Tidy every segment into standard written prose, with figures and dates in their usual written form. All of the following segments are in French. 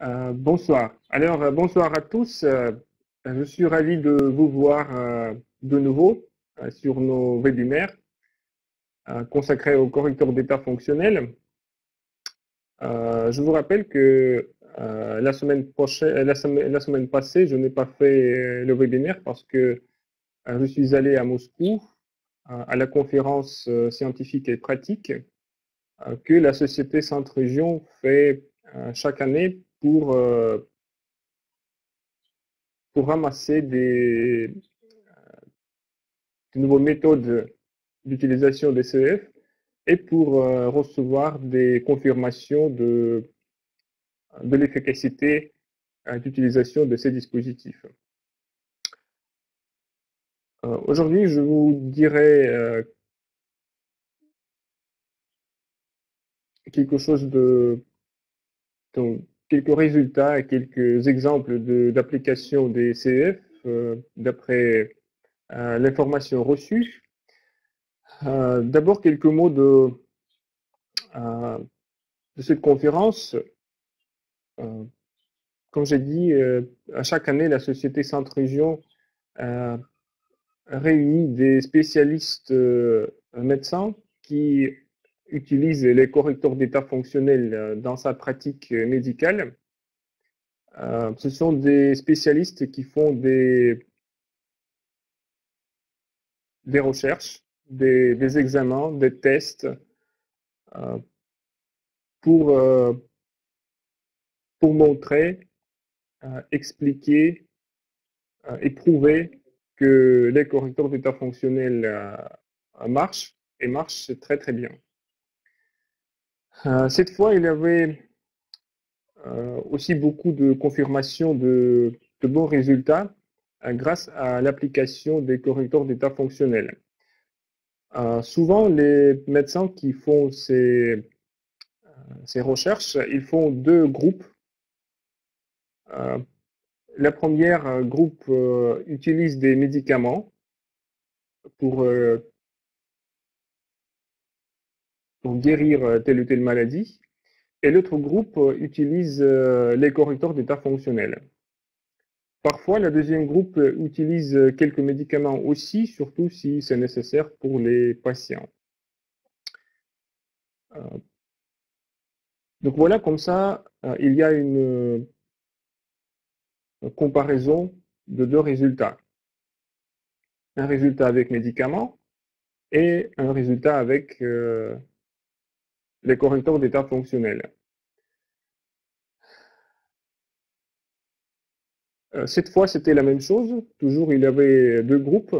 Bonsoir. Bonsoir à tous. Je suis ravi de vous voir de nouveau sur nos webinaires consacrés au correcteur d'état fonctionnel. Je vous rappelle que la semaine passée, je n'ai pas fait le webinaire parce que je suis allé à Moscou à la conférence scientifique et pratique que la société Centre Région fait chaque année pour ramasser des nouvelles méthodes d'utilisation des CEF et pour recevoir des confirmations de l'efficacité d'utilisation de ces dispositifs. Aujourd'hui, je vous dirai quelque chose donc, quelques résultats et quelques exemples d'application des CEF d'après l'information reçue. D'abord, quelques mots de cette conférence. Comme j'ai dit, à chaque année, la société Centre Région réunit des spécialistes médecins qui utilisent les correcteurs d'état fonctionnel dans sa pratique médicale. Ce sont des spécialistes qui font des recherches, des examens, des tests euh, pour, euh, pour montrer, expliquer et prouver que les correcteurs d'état fonctionnel marchent et marchent très très bien. Cette fois, il y avait aussi beaucoup de confirmations de bons résultats grâce à l'application des correcteurs d'état fonctionnel. Souvent, les médecins qui font ces recherches, ils font deux groupes. La première groupe utilise des médicaments pour, pour guérir telle ou telle maladie, et l'autre groupe utilise les correcteurs d'état fonctionnel. Parfois, le deuxième groupe utilise quelques médicaments aussi, surtout si c'est nécessaire pour les patients. Donc voilà, comme ça, il y a une comparaison de deux résultats. Un résultat avec médicaments et un résultat avec les correcteurs d'état fonctionnel. Cette fois, c'était la même chose. Toujours, il y avait deux groupes.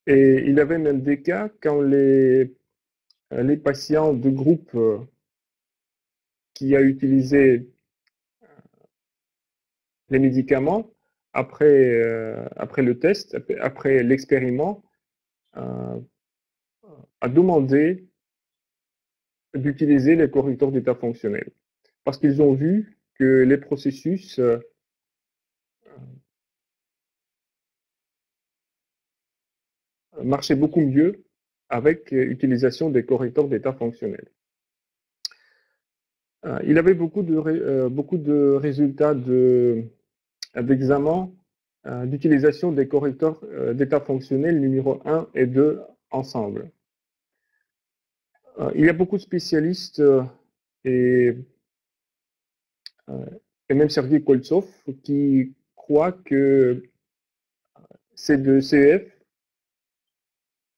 Et il y avait même des cas quand les patients du groupe qui a utilisé les médicaments après le test, après l'expériment, a demandé d'utiliser les correcteurs d'état fonctionnel. Parce qu'ils ont vu que les processus marchaient beaucoup mieux avec l'utilisation des correcteurs d'état fonctionnel. Il avait beaucoup de résultats d'examen d'utilisation des correcteurs d'état fonctionnel numéro 1 et 2 ensemble. Il y a beaucoup de spécialistes et, et même Sergei Koltsov qui croient que ces deux CEF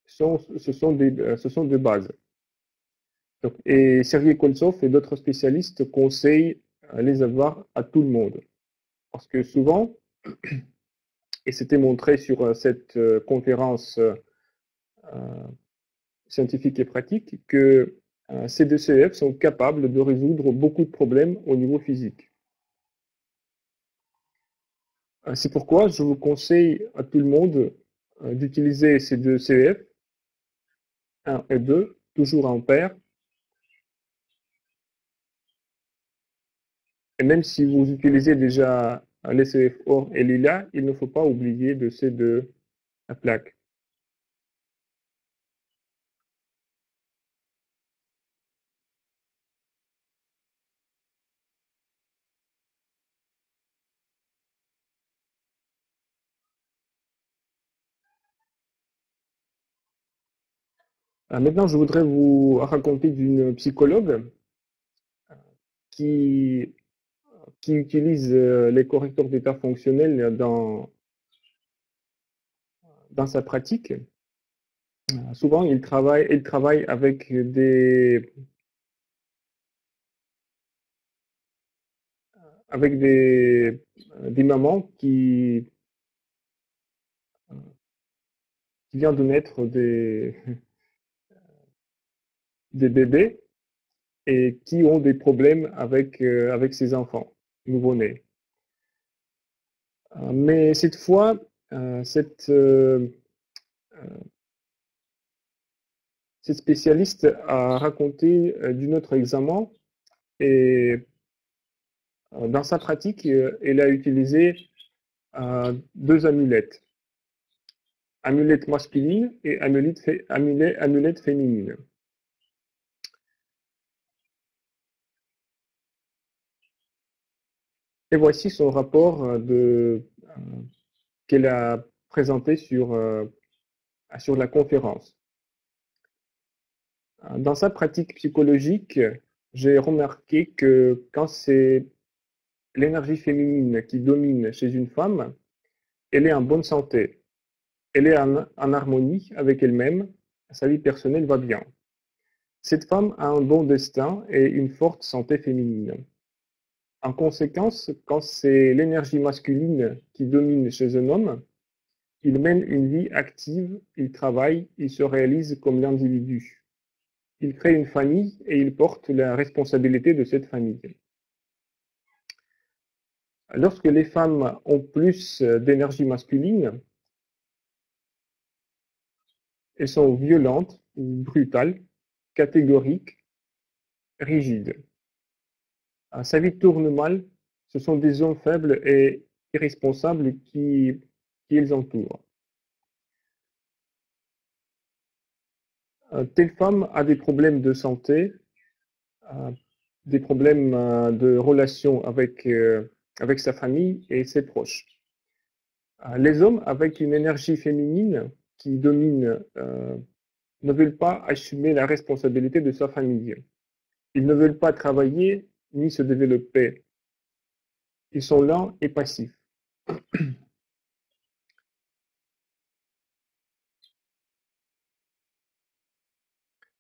ce sont de base. Donc, et Sergei Koltsov et d'autres spécialistes conseillent les avoir à tout le monde. Parce que souvent, et c'était montré sur cette conférence scientifique et pratique, que ces deux CEF sont capables de résoudre beaucoup de problèmes au niveau physique. C'est pourquoi je vous conseille à tout le monde d'utiliser ces deux CEF, 1 et 2, toujours en paire. Et même si vous utilisez déjà les CEF or et lila, il ne faut pas oublier de ces deux plaques. Maintenant, je voudrais vous raconter d'une psychologue qui, qui utilise les correcteurs d'état fonctionnel dans sa pratique. Souvent, il travaille avec des mamans qui viennent de naître des bébés et qui ont des problèmes avec ces enfants nouveau-nés. Mais cette fois, cette spécialiste a raconté d'un autre examen et dans sa pratique, elle a utilisé deux amulettes. Amulette masculine et amulette féminine. Et voici son rapport qu'elle a présenté sur la conférence. Dans sa pratique psychologique, j'ai remarqué que quand c'est l'énergie féminine qui domine chez une femme, elle est en bonne santé. Elle est en harmonie avec elle-même, sa vie personnelle va bien. Cette femme a un bon destin et une forte santé féminine. En conséquence, quand c'est l'énergie masculine qui domine chez un homme, il mène une vie active, il travaille, il se réalise comme l'individu. Il crée une famille et il porte la responsabilité de cette famille. Lorsque les femmes ont plus d'énergie masculine, elles sont violentes ou brutales, catégoriques, rigides. Sa vie tourne mal, ce sont des hommes faibles et irresponsables qui les entourent. Telle femme a des problèmes de santé, des problèmes de relation avec sa famille et ses proches. Les hommes avec une énergie féminine qui domine ne veulent pas assumer la responsabilité de sa famille. Ils ne veulent pas travailler ni se développer. Ils sont lents et passifs.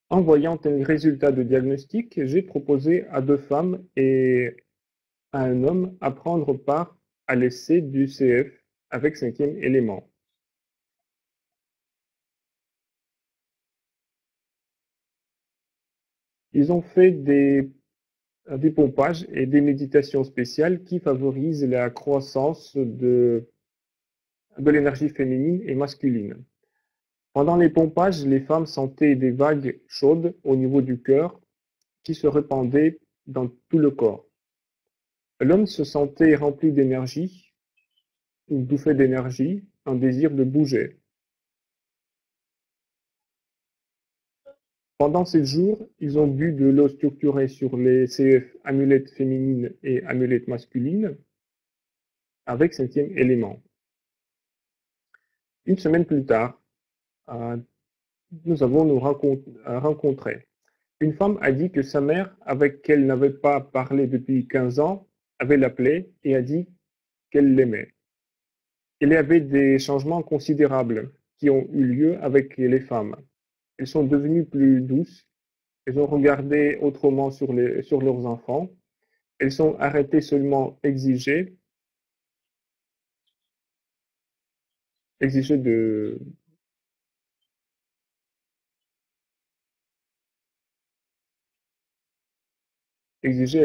En voyant un résultat de diagnostic, j'ai proposé à deux femmes et à un homme à prendre part à l'essai du CF avec cinquième élément. Ils ont fait des pompages et des méditations spéciales qui favorisent la croissance de l'énergie féminine et masculine. Pendant les pompages, les femmes sentaient des vagues chaudes au niveau du cœur qui se répandaient dans tout le corps. L'homme se sentait rempli d'énergie, une bouffée d'énergie, un désir de bouger. Pendant 7 jours, ils ont bu de l'eau structurée sur les CF amulettes féminines et amulettes masculines avec cinquième élément. Une semaine plus tard, nous avons rencontré. Une femme a dit que sa mère, avec qui elle n'avait pas parlé depuis 15 ans, avait l'appelé et a dit qu'elle l'aimait. Il y avait des changements considérables qui ont eu lieu avec les femmes. Elles sont devenues plus douces, elles ont regardé autrement sur leurs enfants, elles sont arrêtées seulement exiger à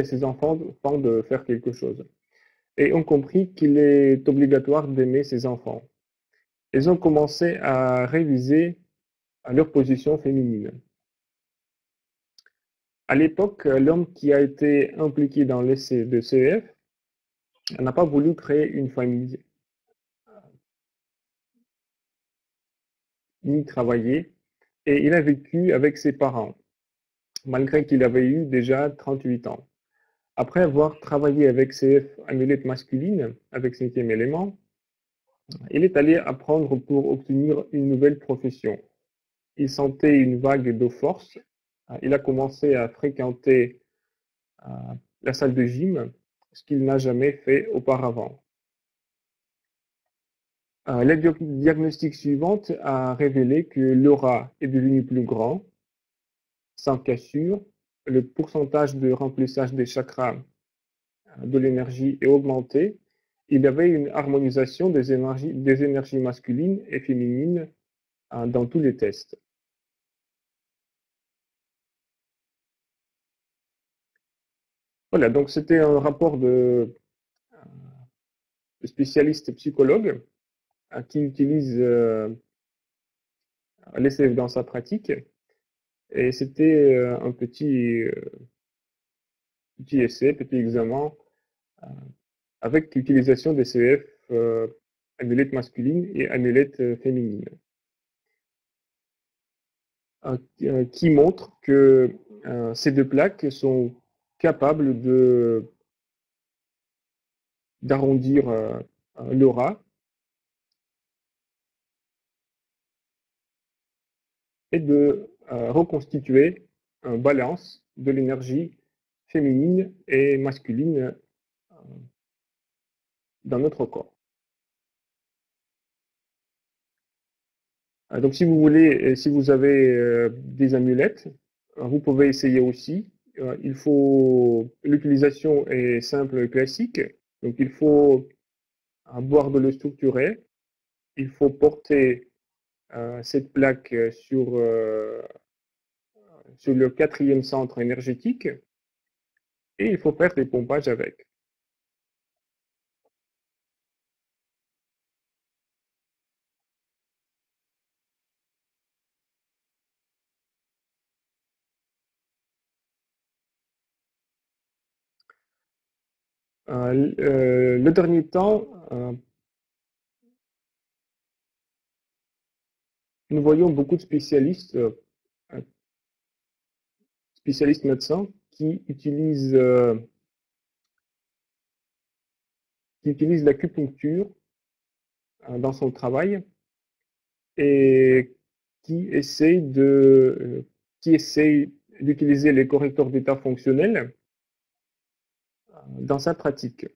ses enfants de faire quelque chose. Et ont compris qu'il est obligatoire d'aimer ses enfants. Elles ont commencé à réviser leur position féminine. À l'époque, l'homme qui a été impliqué dans l'essai de CEF n'a pas voulu créer une famille ni travailler et il a vécu avec ses parents, malgré qu'il avait eu déjà 38 ans. Après avoir travaillé avec CF amulette masculine, avec cinquième élément, il est allé apprendre pour obtenir une nouvelle profession. il sentait une vague de force. Il a commencé à fréquenter la salle de gym, ce qu'il n'a jamais fait auparavant. La diagnostic suivante a révélé que l'aura est devenu plus grand, sans cassure, le pourcentage de remplissage des chakras de l'énergie est augmenté. Il y avait une harmonisation des énergies masculines et féminines dans tous les tests. Voilà, donc c'était un rapport de spécialistes psychologues qui utilisent l'ECF dans sa pratique. Et c'était un petit essai, petit examen avec l'utilisation des CEF amulette masculine et amulette féminine, qui montre que ces deux plaques sont capables d'arrondir l'aura et de reconstituer un balance de l'énergie féminine et masculine dans notre corps. Donc si vous voulez, si vous avez des amulettes, vous pouvez essayer aussi. L'utilisation est simple et classique. Donc il faut boire de l'eau structurée. Il faut porter cette plaque sur le 4e centre énergétique et il faut faire des pompages avec. Le dernier temps, nous voyons beaucoup de spécialistes médecins qui utilisent l'acupuncture dans son travail et qui essayent d'utiliser les correcteurs d'état fonctionnels dans sa pratique.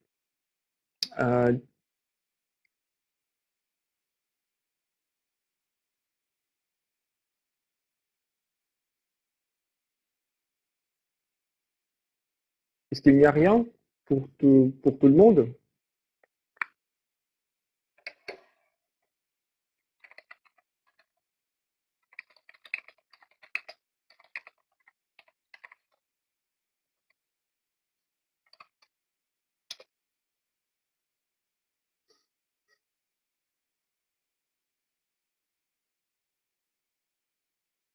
Est-ce qu'il n'y a rien pour tout le monde?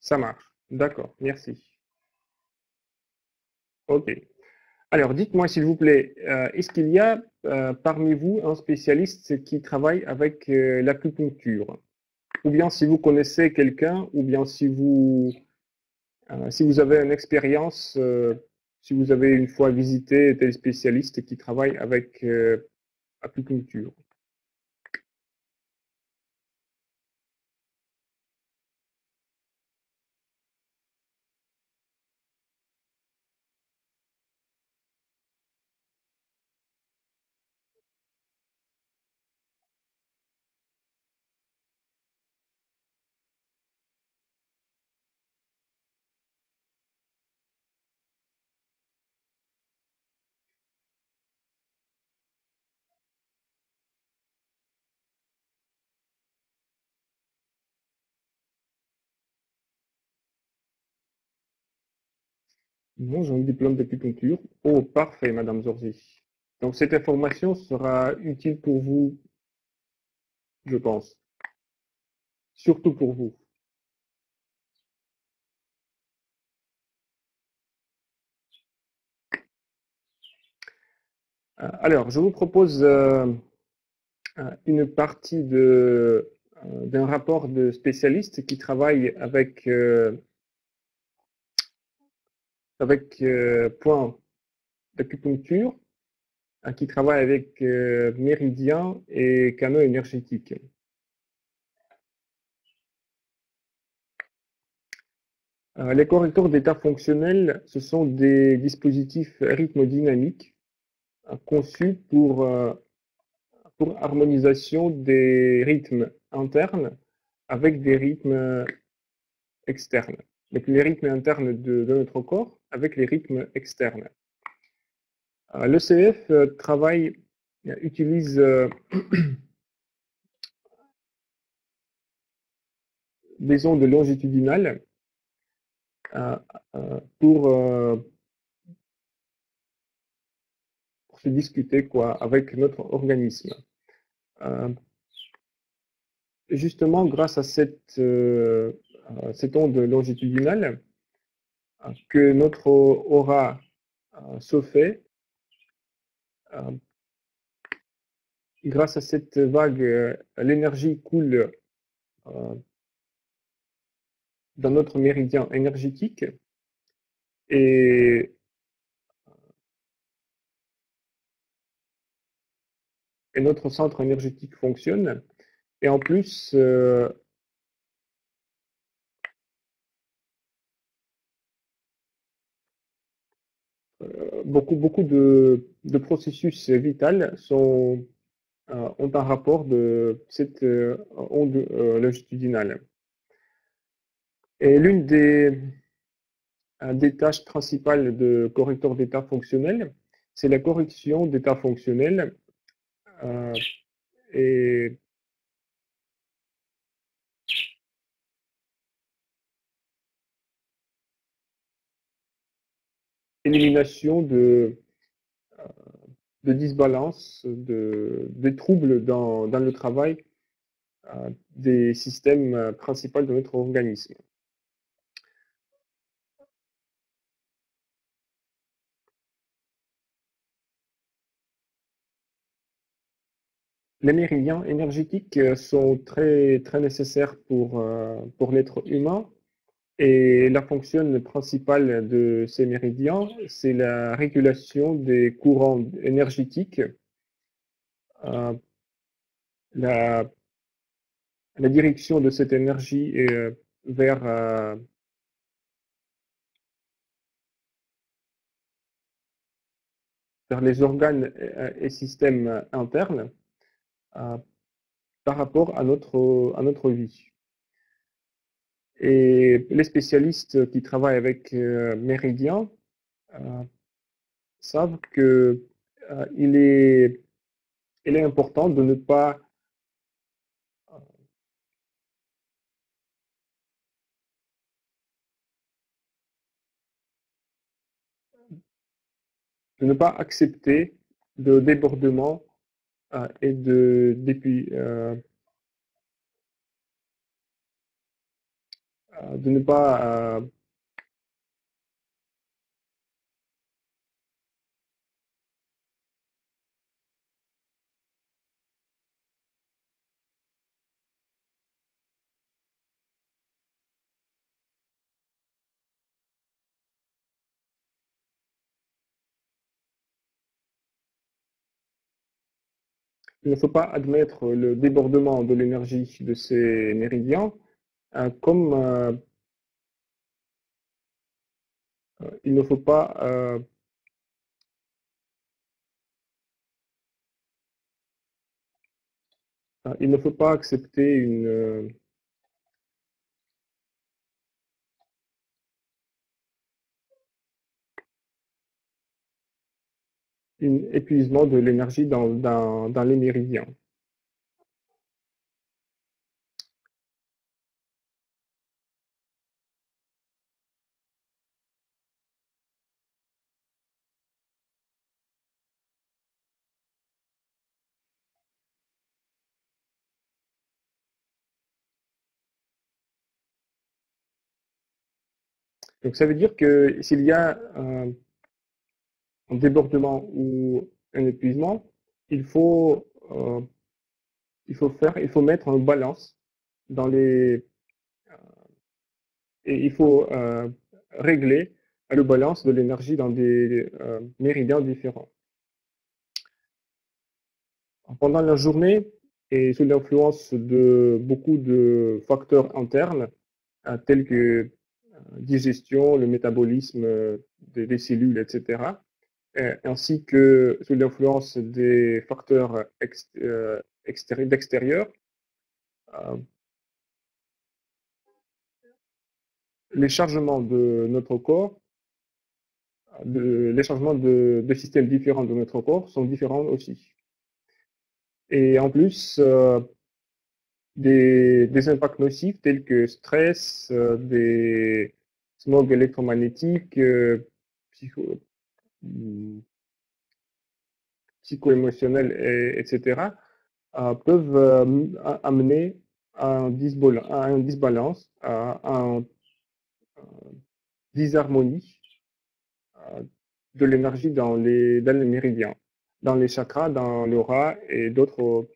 Ça marche. D'accord, merci. OK. Alors, dites-moi s'il vous plaît, est-ce qu'il y a parmi vous un spécialiste qui travaille avec l'acupuncture? Ou bien si vous connaissez quelqu'un, ou bien si vous avez une expérience, si vous avez une fois visité tel spécialiste qui travaille avec acupuncture. Non, j'ai un diplôme d'acupuncture. Oh, parfait, Madame Zorzi. Donc, cette information sera utile pour vous, je pense. Surtout pour vous. Alors, je vous propose une partie d'un rapport de spécialistes qui travaillent avec points d'acupuncture, qui travaillent avec méridiens et canaux énergétiques. Les correcteurs d'état fonctionnels, ce sont des dispositifs rythmodynamiques conçus pour harmonisation des rythmes internes avec des rythmes externes. Donc les rythmes internes de notre corps avec les rythmes externes. L'ECF utilise des ondes longitudinales pour se discuter avec notre organisme. Justement, grâce à cette onde longitudinale, que notre aura se fait, grâce à cette vague, l'énergie coule dans notre méridien énergétique et notre centre énergétique fonctionne. Et en plus, beaucoup de processus vitaux ont un rapport de cette onde longitudinale. Et l'une des tâches principales de correcteur d'état fonctionnel, c'est la correction d'état fonctionnel et élimination de disbalance, de troubles dans le travail des systèmes principaux de notre organisme. Les méridiens énergétiques sont très nécessaires pour l'être humain. Et la fonction principale de ces méridiens, c'est la régulation des courants énergétiques, la direction de cette énergie vers les organes et systèmes internes par rapport à notre vie. Et les spécialistes qui travaillent avec Méridien savent que il est important de ne pas accepter de débordement et de ne pas il ne faut pas admettre le débordement de l'énergie de ces méridiens comme il ne faut pas accepter un épuisement de l'énergie dans les méridiens. Donc ça veut dire que s'il y a un débordement ou un épuisement, il faut mettre en balance dans les et il faut régler le balance de l'énergie dans des méridiens différents. Pendant la journée et sous l'influence de beaucoup de facteurs internes tels que digestion, le métabolisme des cellules, etc., ainsi que sous l'influence des facteurs d'extérieur, les changements de notre corps, les changements de systèmes différents de notre corps sont différents aussi. Et en plus, des impacts nocifs tels que stress, des smog électromagnétiques, psycho, psycho-émotionnels, etc., peuvent amener à un disbalance, à une disharmonie de l'énergie dans les méridiens, dans les chakras, dans l'aura et d'autres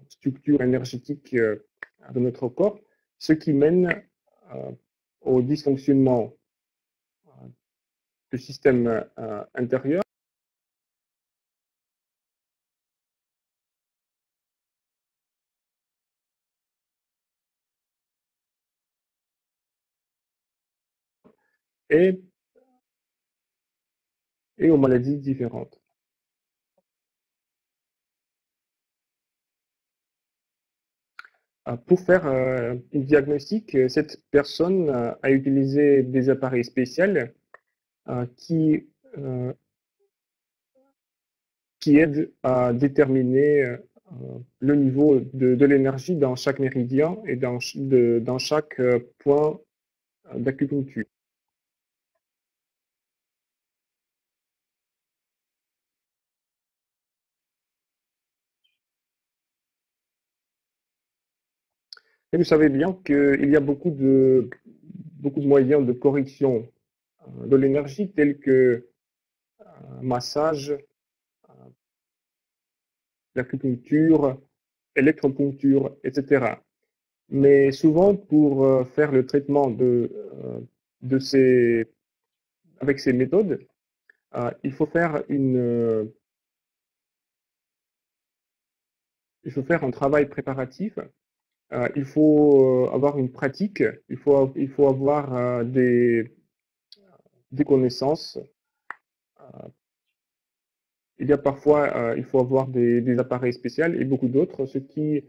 structures énergétiques de notre corps, ce qui mène au dysfonctionnement du système intérieur et, et aux maladies différentes. Pour faire un diagnostic, cette personne a utilisé des appareils spéciaux qui, qui aident à déterminer le niveau de l'énergie dans chaque méridien et dans chaque point d'acupuncture. Et vous savez bien qu'il y a beaucoup de moyens de correction de l'énergie tels que massage, l'acupuncture, électropuncture, etc. Mais souvent, pour faire le traitement de avec ces méthodes, il faut faire il faut faire un travail préparatif. Il faut avoir une pratique. Il faut avoir des connaissances. Il y a parfois, il faut avoir des appareils spéciaux et beaucoup d'autres, ce qui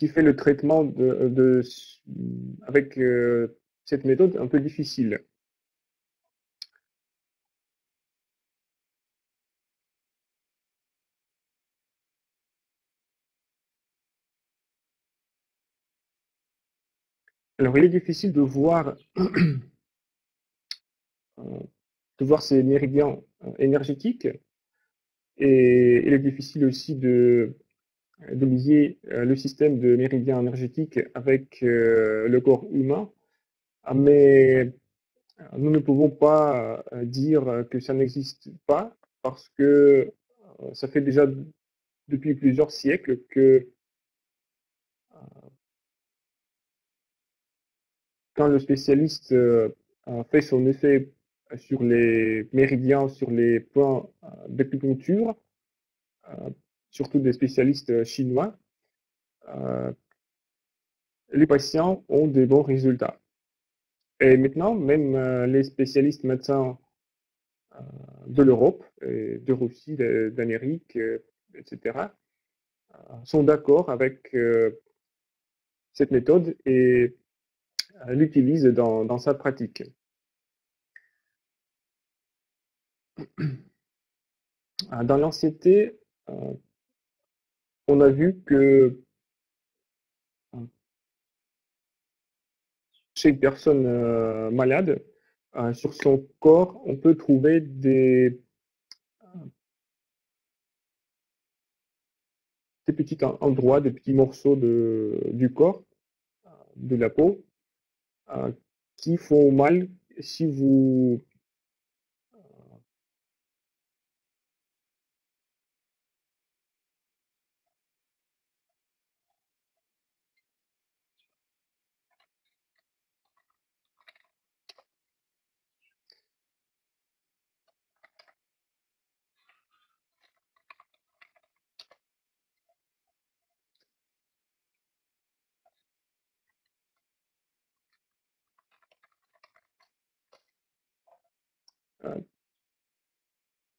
fait le traitement avec cette méthode un peu difficile. Alors, il est difficile de voir ces méridiens énergétiques et il est difficile aussi de lier le système de méridiens énergétiques avec le corps humain, mais nous ne pouvons pas dire que ça n'existe pas parce que ça fait déjà depuis plusieurs siècles que quand le spécialiste fait son effet sur les méridiens, sur les points d'acupuncture, euh, surtout des spécialistes chinois, euh, les patients ont des bons résultats. Et maintenant, même les spécialistes médecins euh, de l'Europe, de Russie, d'Amérique, etc., sont d'accord avec cette méthode et l'utilisent dans sa pratique. Dans l'ancienneté, on a vu que chez une personne malade, sur son corps, on peut trouver des petits endroits, des petits morceaux du corps, de la peau, euh, qui font mal si vous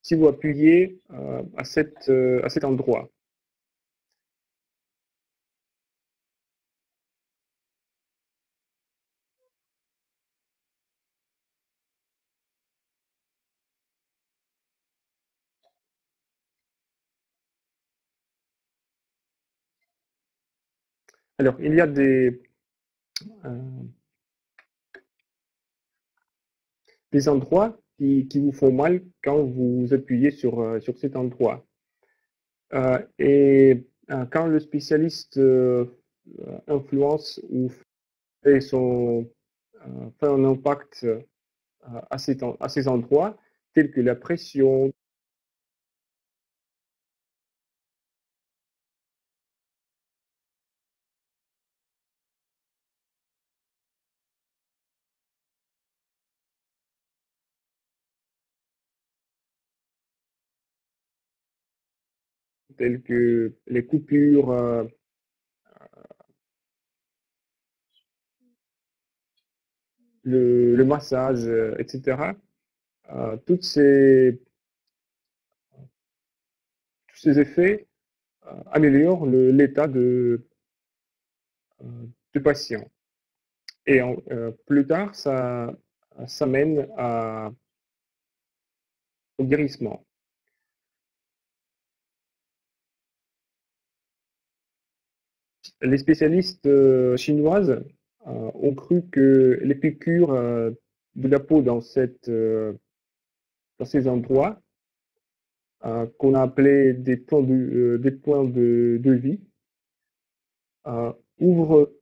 si vous appuyez à cet endroit. Alors, il y a des endroits qui vous font mal quand vous appuyez sur cet endroit. Quand le spécialiste influence ou fait, fait un impact à ces endroits, tels que la pression, tels que les coupures, le massage, etc. Tous ces effets améliorent l'état du patient. Et plus tard, ça mène au guérissement. Les spécialistes chinoises ont cru que les piqûres de la peau dans ces endroits, qu'on a appelés des points de vie, ouvrent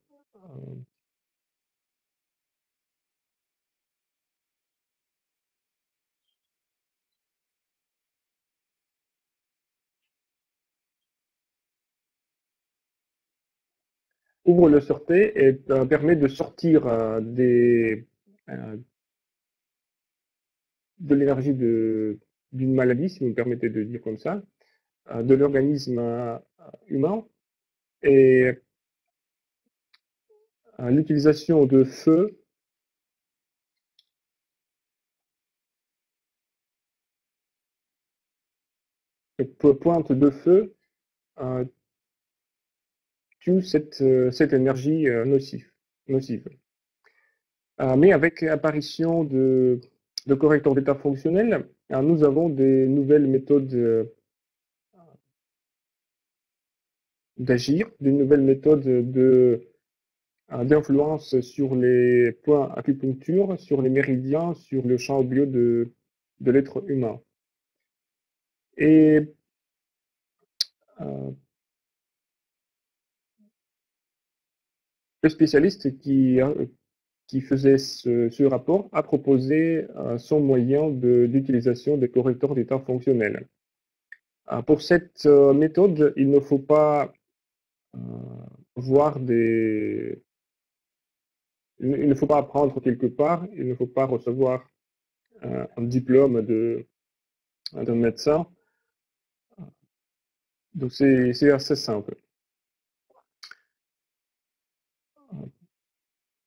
ouvre le sûreté et permet de sortir de l'énergie d'une maladie, si vous me permettez de dire comme ça, de l'organisme humain. Et l'utilisation de feu pointe de feu tue cette énergie nocive. Mais avec l'apparition de correcteurs d'état fonctionnel, nous avons des nouvelles méthodes d'agir, des nouvelles méthodes d'influence sur les points acupuncture, sur les méridiens, sur le champ bio de l'être humain. Et le spécialiste qui faisait ce rapport a proposé son moyen d'utilisation des correcteurs d'état fonctionnel. Pour cette méthode, il ne faut pas voir il ne faut pas apprendre quelque part, il ne faut pas recevoir un diplôme d'un médecin. Donc c'est assez simple.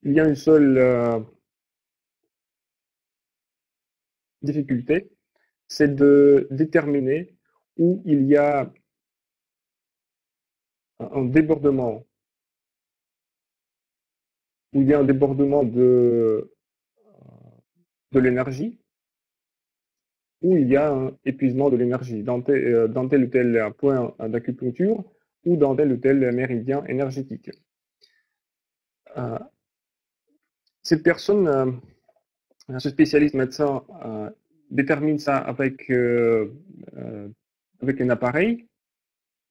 Il y a une seule difficulté, c'est de déterminer où il y a un débordement, de l'énergie, où il y a un épuisement de l'énergie dans tel ou tel point d'acupuncture ou dans tel ou tel méridien énergétique. Cette personne, ce spécialiste médecin, détermine ça avec un appareil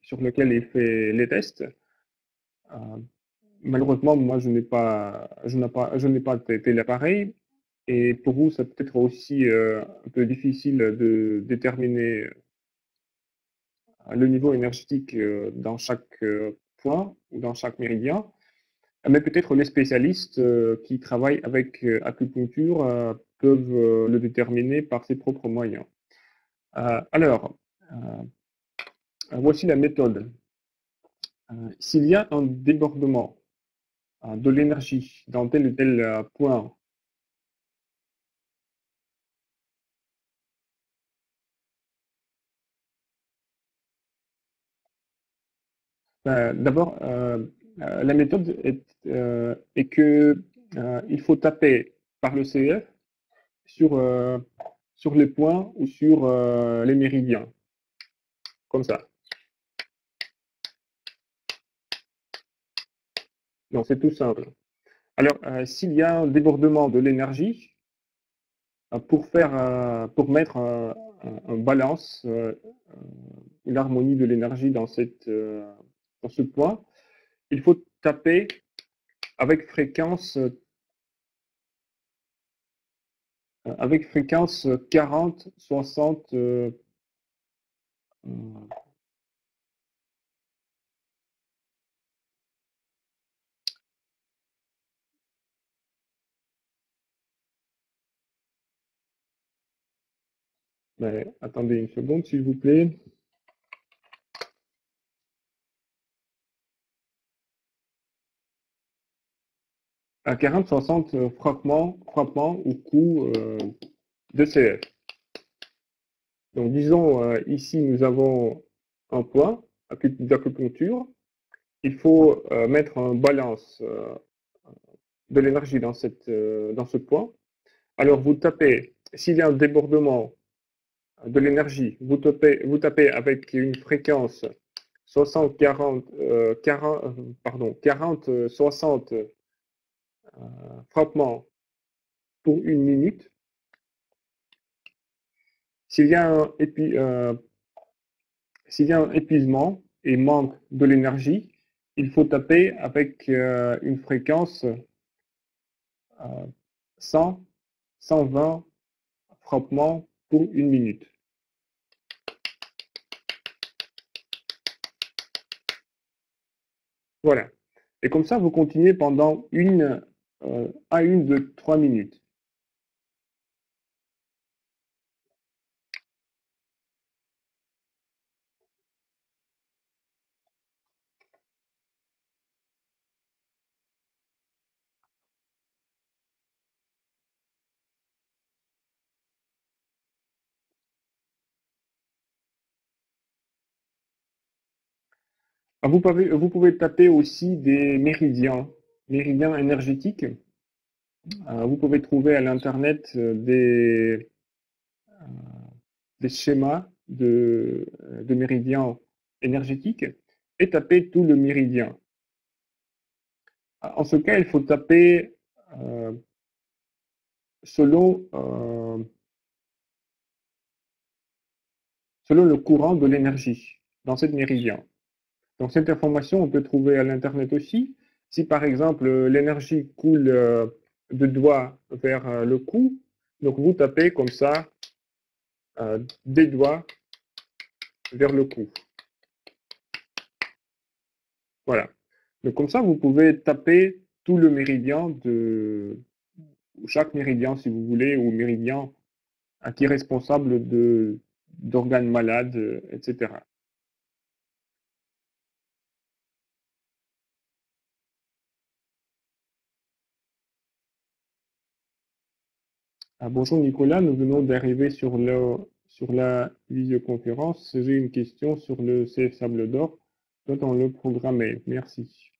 sur lequel il fait les tests. Malheureusement, moi, je n'ai pas tel appareil. Et pour vous, ça peut être aussi un peu difficile de déterminer le niveau énergétique dans chaque point ou dans chaque méridien. Mais peut-être les spécialistes qui travaillent avec acupuncture peuvent le déterminer par ses propres moyens. Alors, voici la méthode. S'il y a un débordement de l'énergie dans tel ou tel point D'abord, la méthode est que il faut taper par le CF sur, sur les points ou sur les méridiens, comme ça. Donc c'est tout simple. Alors, s'il y a un débordement de l'énergie, pour mettre un balance, une harmonie de l'énergie dans dans ce point, il faut taper avec fréquence 40, 60. Mais attendez une seconde, s'il vous plaît. À 40, 60 frottements ou coups de CF. Donc, disons, ici, nous avons un point d'acupuncture. Il faut mettre en balance de l'énergie dans ce point. Alors, vous tapez, s'il y a un débordement de l'énergie, vous tapez avec une fréquence 60, 40, 60 frottements pour une minute. S'il y a un épuisement et manque de l'énergie, il faut taper avec une fréquence 100, 120 frottements pour une minute. Voilà. Et comme ça, vous continuez pendant 3 minutes. Vous pouvez taper aussi des méridiens énergétiques. Vous pouvez trouver à l'internet des schémas de méridiens énergétiques et taper tout le méridien. En ce cas, il faut taper selon le courant de l'énergie dans cette méridien. Donc cette information, on peut trouver à l'internet aussi. Si par exemple l'énergie coule de doigt vers le cou, donc vous tapez comme ça des doigts vers le cou. Voilà. Donc comme ça, vous pouvez taper tout le méridien chaque méridien si vous voulez, ou méridien qui est responsable d'organes malades, etc. Bonjour Nicolas, nous venons d'arriver sur la visioconférence. J'ai une question sur le CF Sable d'Or. Doit-on le programmer? Merci.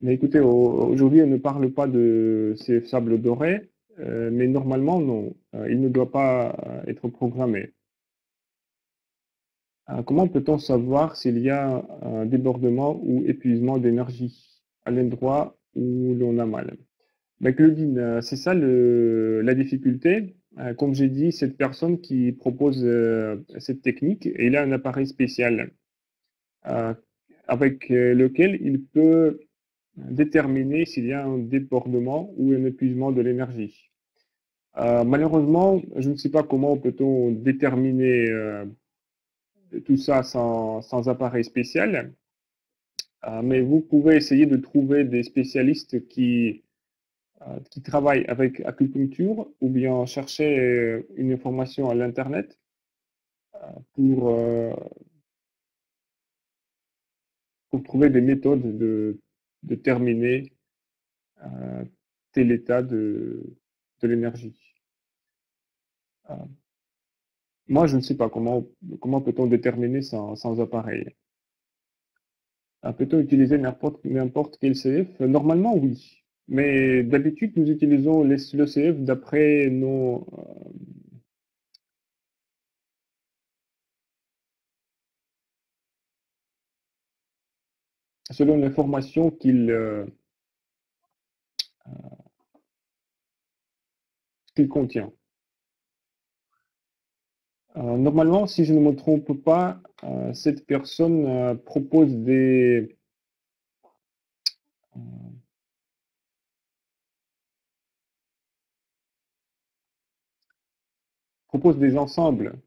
Mais écoutez, aujourd'hui, on ne parle pas de CF Sable Doré, mais normalement, non. Il ne doit pas être programmé. Comment peut-on savoir s'il y a un débordement ou épuisement d'énergie à l'endroit où l'on a mal? Claudine, c'est ça la difficulté. Comme j'ai dit, cette personne qui propose cette technique, il a un appareil spécial euh, avec lequel il peut déterminer s'il y a un débordement ou un épuisement de l'énergie. Malheureusement, je ne sais pas comment peut-on déterminer tout ça sans appareil spécial, mais vous pouvez essayer de trouver des spécialistes qui travaillent avec acupuncture ou bien chercher une information à l'internet pour, euh, pour trouver des méthodes de déterminer tel état de l'énergie. Euh, Moi, je ne sais pas comment peut-on déterminer sans appareil. Peut-on utiliser n'importe quel CF? Normalement, oui. Mais d'habitude, nous utilisons le CF d'après selon l'information qu'il contient. Normalement, si je ne me trompe pas, cette personne euh, propose des ensembles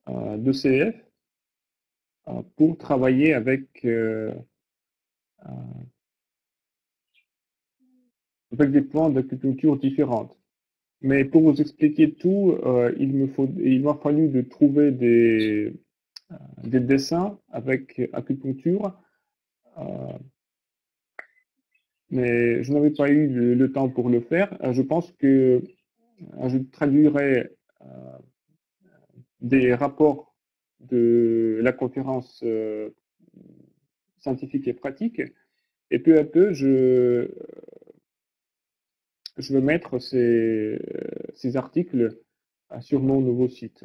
de CF pour travailler avec des plans d'acupuncture différentes. Mais pour vous expliquer tout, il m'a fallu de trouver des dessins avec acupuncture, euh, mais je n'avais pas eu le temps pour le faire. Je pense que je traduirai des rapports de la conférence scientifique et pratique, et peu à peu, je vais mettre ces articles sur mon nouveau site.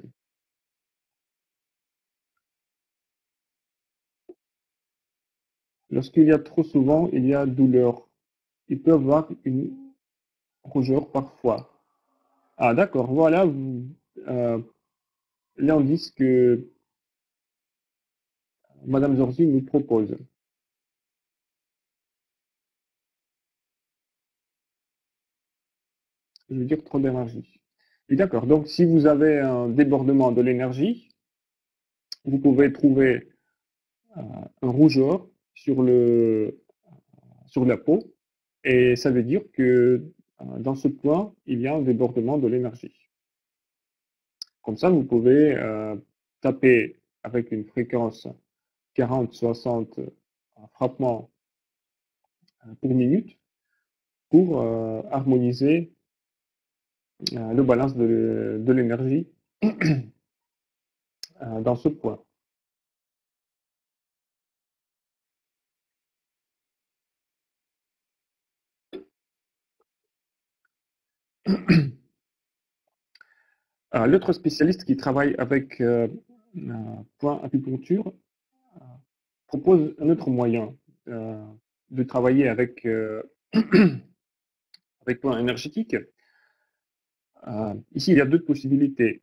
Lorsqu'il y a trop souvent, il y a douleur. Il peut y avoir une rougeur parfois. Ah, d'accord, voilà euh, l'indice que Madame Zorzi nous propose. Je veux dire trop d'énergie. Oui, d'accord. Donc, si vous avez un débordement de l'énergie, vous pouvez trouver un rougeur sur la peau, et ça veut dire que dans ce point, il y a un débordement de l'énergie. Comme ça, vous pouvez taper avec une fréquence 40-60 frappements pour minute pour harmoniser le balance de l'énergie dans ce point. L'autre spécialiste qui travaille avec point acupuncture propose un autre moyen euh, de travailler avec point énergétique. Ici, il y a deux possibilités.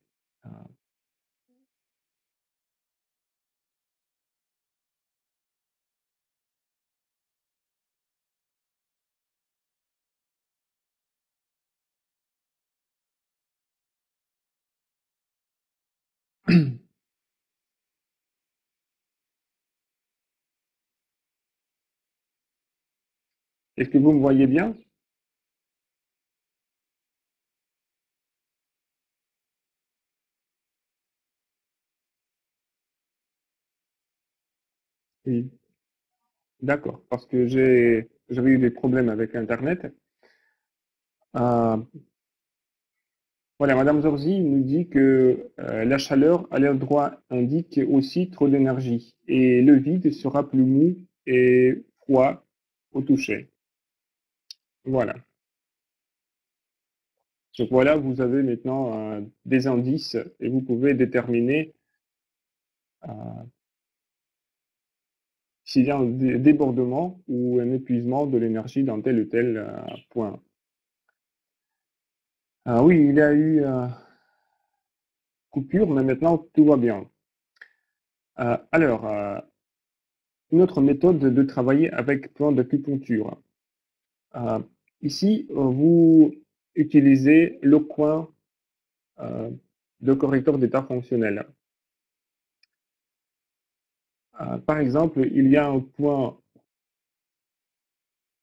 Est-ce que vous me voyez bien? Oui, d'accord, parce que j'avais eu des problèmes avec Internet. Euh, voilà, Madame Zorzi nous dit que la chaleur à l'air droit indique aussi trop d'énergie et le vide sera plus mou et froid au toucher. Voilà. Donc voilà, vous avez maintenant des indices et vous pouvez déterminer euh, s'il y a un débordement ou un épuisement de l'énergie dans tel ou tel point. Oui, il y a eu coupure, mais maintenant tout va bien. Alors, une autre méthode de travailler avec point d'acupuncture. Euh, Ici, vous utilisez le coin euh, de correcteur d'état fonctionnel. Par exemple, il y a un point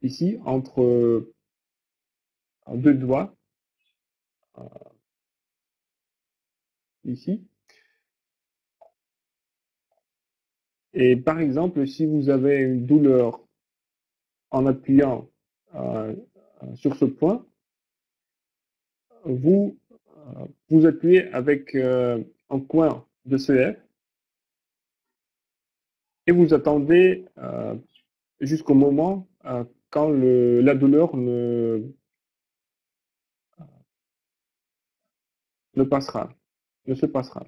ici entre deux doigts, ici. Et par exemple, si vous avez une douleur en appuyant euh, sur ce point, vous vous appuyez avec un coin de CF et vous attendez jusqu'au moment quand la douleur ne passera, ne se passera.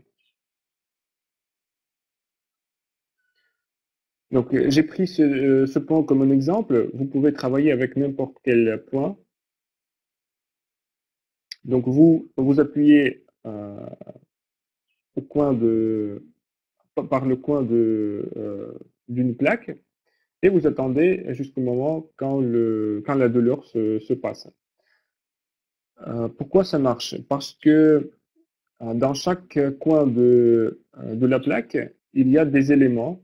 Donc, j'ai pris ce point comme un exemple. Vous pouvez travailler avec n'importe quel point. Donc, vous appuyez au coin par le coin d'une plaque et vous attendez jusqu'au moment quand la douleur se passe. Pourquoi ça marche? Parce que dans chaque coin de la plaque, il y a des éléments.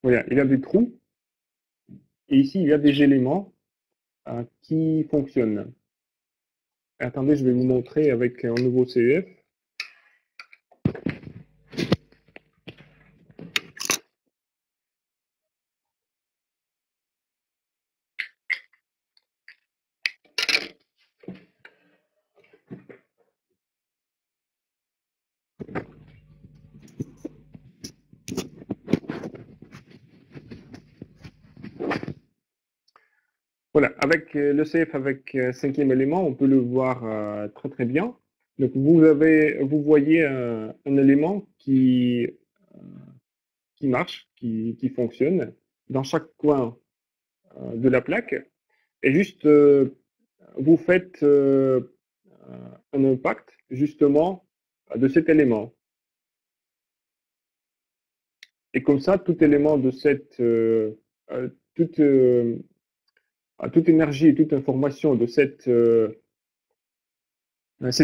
Voilà, il y a des trous et ici il y a des éléments qui fonctionnent. Attendez, je vais vous montrer avec un nouveau CEF. Voilà, avec le CF avec cinquième élément, on peut le voir très très bien. Donc vous voyez un élément qui marche, qui fonctionne dans chaque coin de la plaque. Et juste, vous faites un impact justement de cet élément. Et comme ça, tout élément de toute, toute énergie et toute information de cet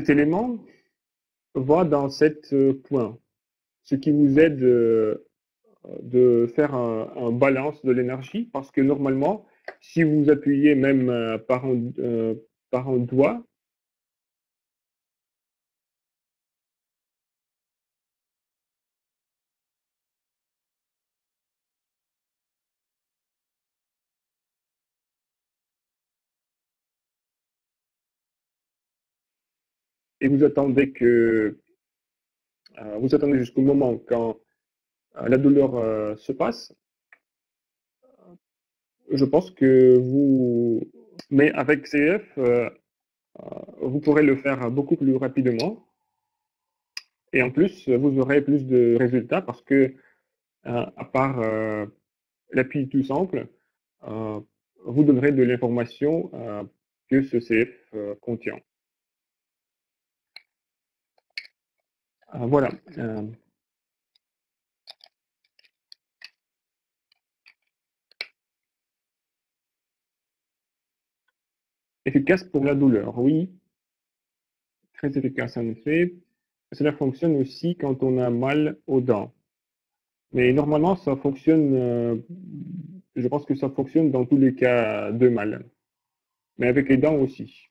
élément va dans cet point, ce qui vous aide de faire un balance de l'énergie, parce que normalement, si vous appuyez même par un doigt, et vous attendez jusqu'au moment quand la douleur se passe, je pense que mais avec CF, vous pourrez le faire beaucoup plus rapidement. Et en plus, vous aurez plus de résultats parce que, à part l'appui tout simple, euh, vous donnerez de l'information que ce CF contient. Voilà. Efficace pour la douleur, oui, très efficace en effet. Cela fonctionne aussi quand on a mal aux dents. Mais normalement, ça fonctionne, je pense que ça fonctionne dans tous les cas de mal, mais avec les dents aussi.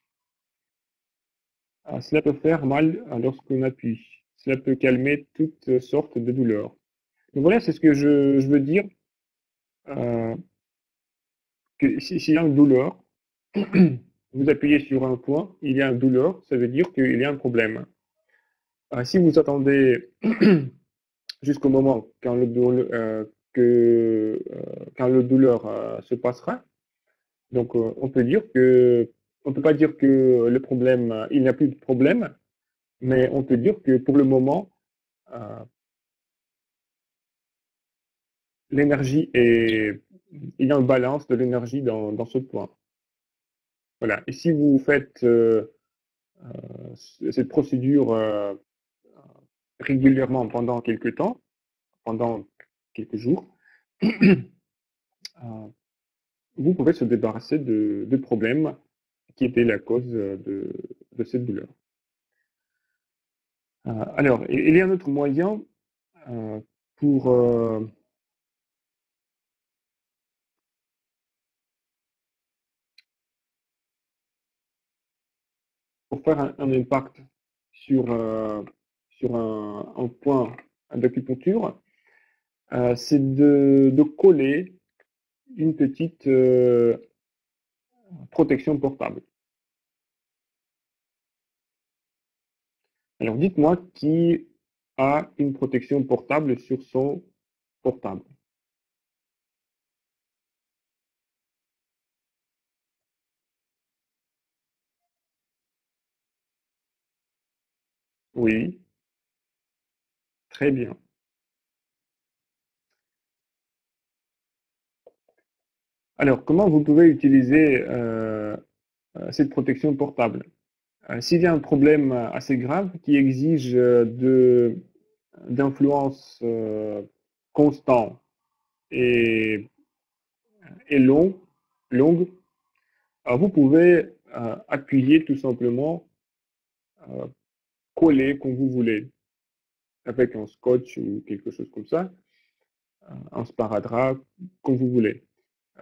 Cela peut faire mal lorsqu'on appuie. Cela peut calmer toutes sortes de douleurs. Donc voilà, c'est ce que je veux dire. Euh, que s'il y a une douleur, vous appuyez sur un point, il y a une douleur, ça veut dire qu'il y a un problème. Si vous attendez jusqu'au moment quand le douleur se passera, donc on peut pas dire que le problème, il n'y a plus de problème, mais on peut dire que pour le moment, euh, l'énergie est, il y a une balance de l'énergie dans ce point. Voilà. Et si vous faites cette procédure régulièrement pendant quelques jours, vous pouvez se débarrasser de problèmes qui étaient la cause de cette douleur. Alors, il y a un autre moyen euh, pour, euh, pour faire un impact sur un point d'acupuncture, c'est de coller une petite protection portable. Alors, dites-moi qui a une protection portable sur son portable. Oui, très bien. Alors, comment vous pouvez utiliser cette protection portable? S'il y a un problème assez grave qui exige d'influence constante et, et longue, vous pouvez appuyer tout simplement, euh, coller comme vous voulez, avec un scotch ou quelque chose comme ça, un sparadrap, comme vous voulez.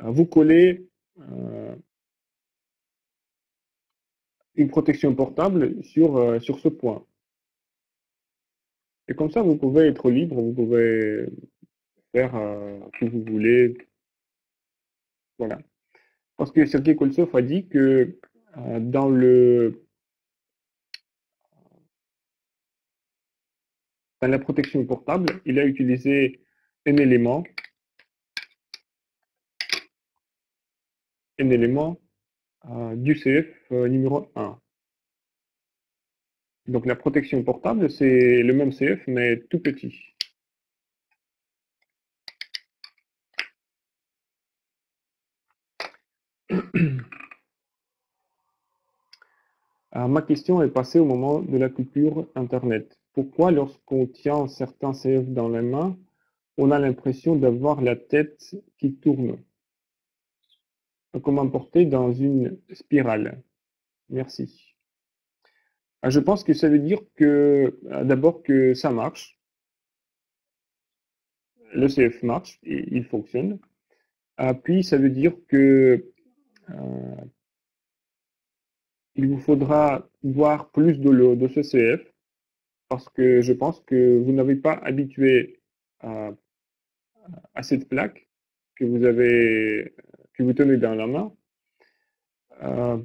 Vous collez une protection portable sur ce point. Et comme ça, vous pouvez être libre, vous pouvez faire ce que vous voulez. Voilà. Parce que Sergei Koltsov a dit que dans dans la protection portable, il a utilisé un élément, un élément du CF numéro 1. Donc la protection portable, c'est le même CF, mais tout petit. Ma question est passée au moment de la coupure Internet. Pourquoi, lorsqu'on tient certains CF dans la main, on a l'impression d'avoir la tête qui tourne, comme emporté dans une spirale? Merci. Je pense que ça veut dire que, d'abord, que ça marche. Le CF marche, et il fonctionne. Puis, ça veut dire que euh, il vous faudra boire plus de l'eau de ce CF, parce que je pense que vous n'avez pas habitué à, à cette plaque que que vous tenez dans la main. Euh,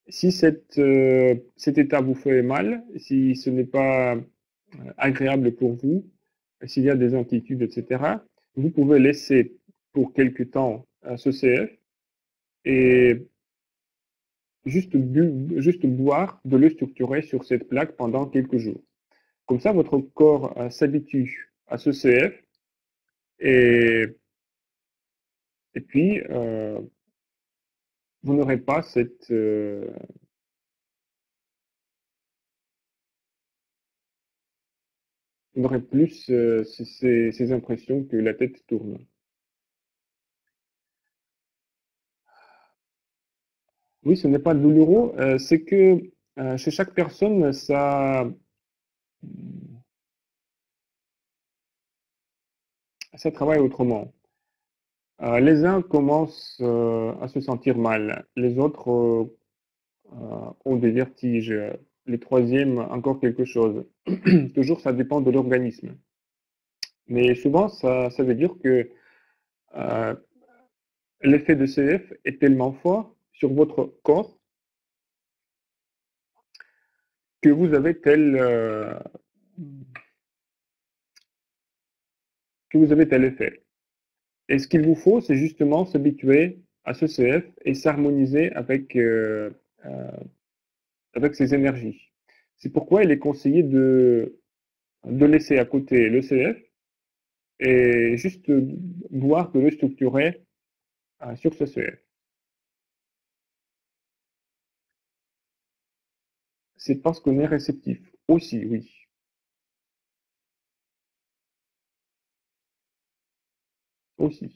si cet état vous fait mal, si ce n'est pas agréable pour vous, s'il y a des inquiétudes, etc., vous pouvez laisser pour quelque temps ce CF et juste boire de l'eau structurée sur cette plaque pendant quelques jours. Comme ça, votre corps s'habitue à ce CF et, et puis vous n'aurez pas vous n'aurez plus ces impressions que la tête tourne. Oui, ce n'est pas douloureux, c'est que chez chaque personne, ça travaille autrement. Les uns commencent à se sentir mal, les autres ont des vertiges, les troisièmes encore quelque chose. Toujours, ça dépend de l'organisme. Mais souvent, ça veut dire que euh, l'effet de CF est tellement fort sur votre corps que vous avez tel effet. Et ce qu'il vous faut, c'est justement s'habituer à ce CF et s'harmoniser euh, avec ses énergies. C'est pourquoi il est conseillé de laisser à côté le CF et juste boire de l'eau structurée sur ce CF. C'est parce qu'on est réceptif. Aussi, oui. Aussi.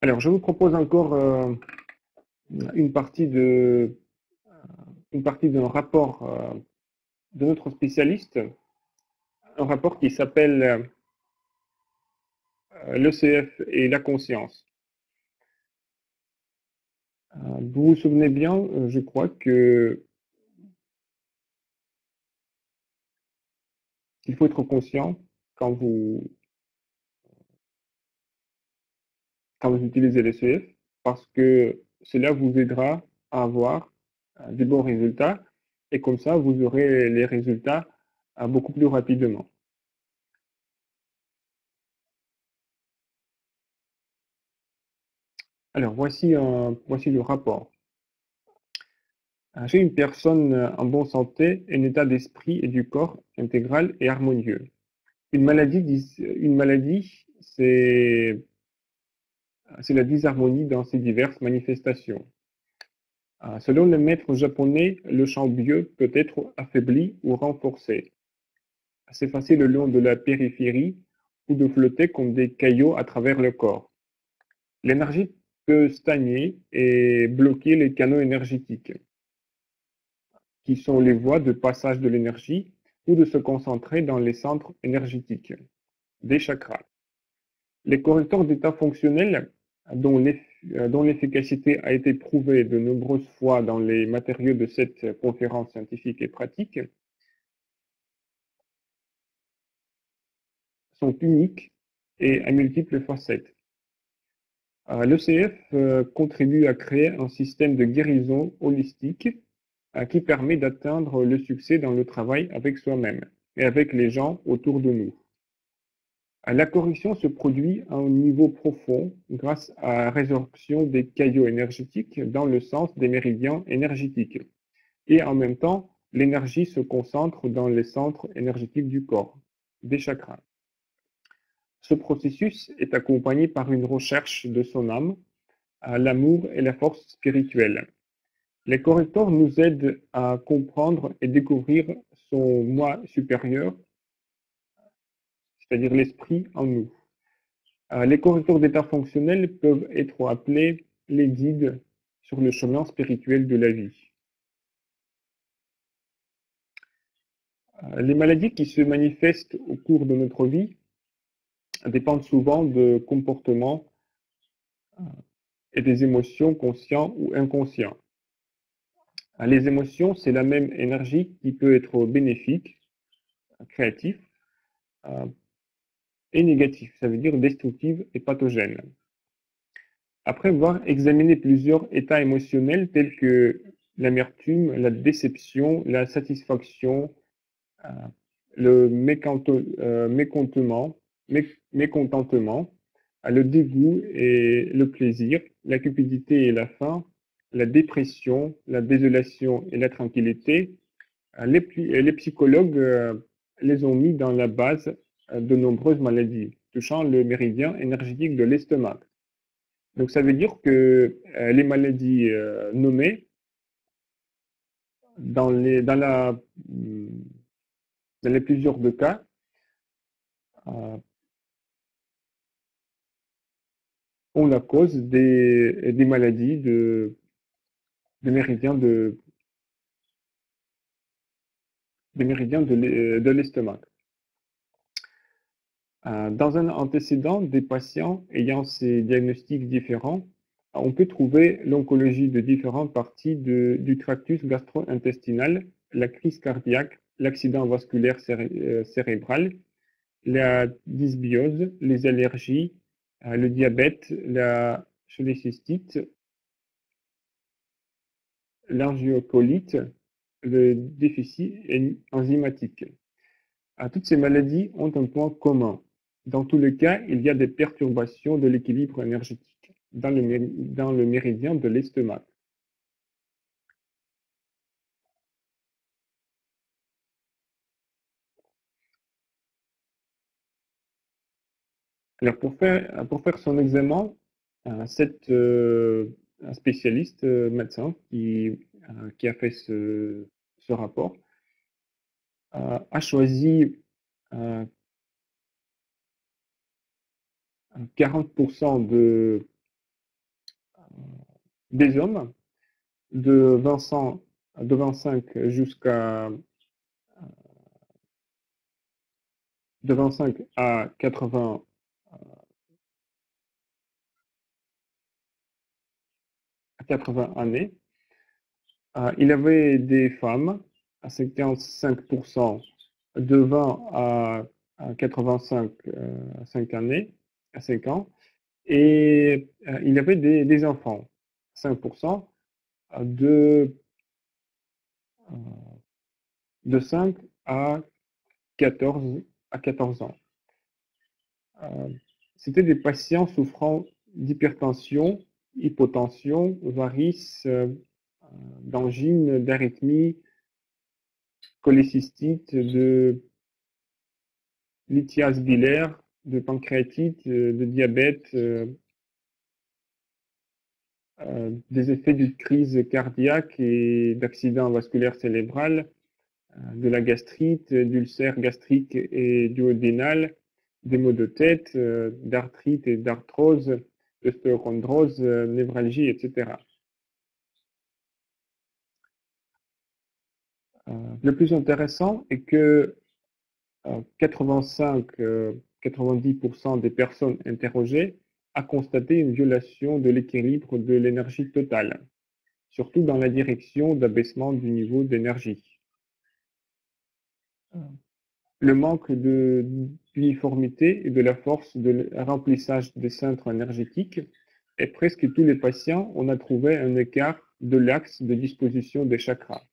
Alors, je vous propose encore une partie une partie d'un rapport de notre spécialiste, un rapport qui s'appelle l'ECF et la conscience. Vous vous souvenez bien, je crois que qu'il faut être conscient quand vous utilisez le CF, parce que cela vous aidera à avoir des bons résultats et comme ça, vous aurez les résultats beaucoup plus rapidement. Alors, voici le rapport. J'ai une personne en bonne santé, un état d'esprit et du corps intégral et harmonieux. Une maladie, c'est la disharmonie dans ses diverses manifestations. Selon le maître japonais, le champ bio peut être affaibli ou renforcé, s'effacer le long de la périphérie ou de flotter comme des caillots à travers le corps. L'énergie peut stagner et bloquer les canaux énergétiques, qui sont les voies de passage de l'énergie, ou de se concentrer dans les centres énergétiques, des chakras. Les correcteurs d'état fonctionnel, dont l'efficacité a été prouvée de nombreuses fois dans les matériaux de cette conférence scientifique et pratique, sont uniques et à multiples facettes. L'ECF contribue à créer un système de guérison holistique qui permet d'atteindre le succès dans le travail avec soi-même et avec les gens autour de nous. La correction se produit à un niveau profond grâce à la résorption des caillots énergétiques dans le sens des méridiens énergétiques. Et en même temps, l'énergie se concentre dans les centres énergétiques du corps, des chakras. Ce processus est accompagné par une recherche de son âme, l'amour et la force spirituelle. Les correcteurs nous aident à comprendre et découvrir son moi supérieur, c'est-à-dire l'esprit en nous. Les correcteurs d'état fonctionnel peuvent être appelés les guides sur le chemin spirituel de la vie. Les maladies qui se manifestent au cours de notre vie dépendent souvent de comportements et des émotions conscients ou inconscients. Les émotions, c'est la même énergie qui peut être bénéfique, créative, et négative, ça veut dire destructive et pathogène. Après avoir examiné plusieurs états émotionnels tels que l'amertume, la déception, la satisfaction, le mécontentement, le dégoût et le plaisir, la cupidité et la faim, la dépression, la désolation et la tranquillité, les psychologues les ont mis dans la base de nombreuses maladies touchant le méridien énergétique de l'estomac. Donc ça veut dire que les maladies nommées dans les plusieurs de cas ont la cause des maladies de méridiens de l'estomac. Dans un antécédent des patients ayant ces diagnostics différents, on peut trouver l'oncologie de différentes parties du tractus gastro-intestinal, la crise cardiaque, l'accident vasculaire cérébral, la dysbiose, les allergies, le diabète, la cholécystite, l'angiocolite, le déficit enzymatique. Toutes ces maladies ont un point commun. Dans tous les cas, il y a des perturbations de l'équilibre énergétique dans le méridien de l'estomac. Alors pour faire son examen, un spécialiste médecin qui a fait ce rapport a choisi 40% des hommes de 25 jusqu'à de 25 à 80 années. Il avait des femmes à 55% de 20 à 85 5 années, à 5 ans, et il y avait des enfants, 5%, de, euh, de 5 à 14, à 14 ans. Euh, C'était des patients souffrant d'hypertension, hypotension, varices, d'angine, d'arythmie, cholécystite, de lithiase biliaire, de pancréatite, de diabète, des effets de crise cardiaque et d'accident vasculaire cérébral, de la gastrite, d'ulcères gastriques et duodénal, des maux de tête, d'arthrite et d'arthrose, d'ostéochondrose, névralgie, etc. Le plus intéressant est que 85-90% des personnes interrogées a constaté une violation de l'équilibre de l'énergie totale, surtout dans la direction d'abaissement du niveau d'énergie. Le manque d'uniformité et de la force de remplissage des centres énergétiques, et presque tous les patients, on a trouvé un écart de l'axe de disposition des chakras.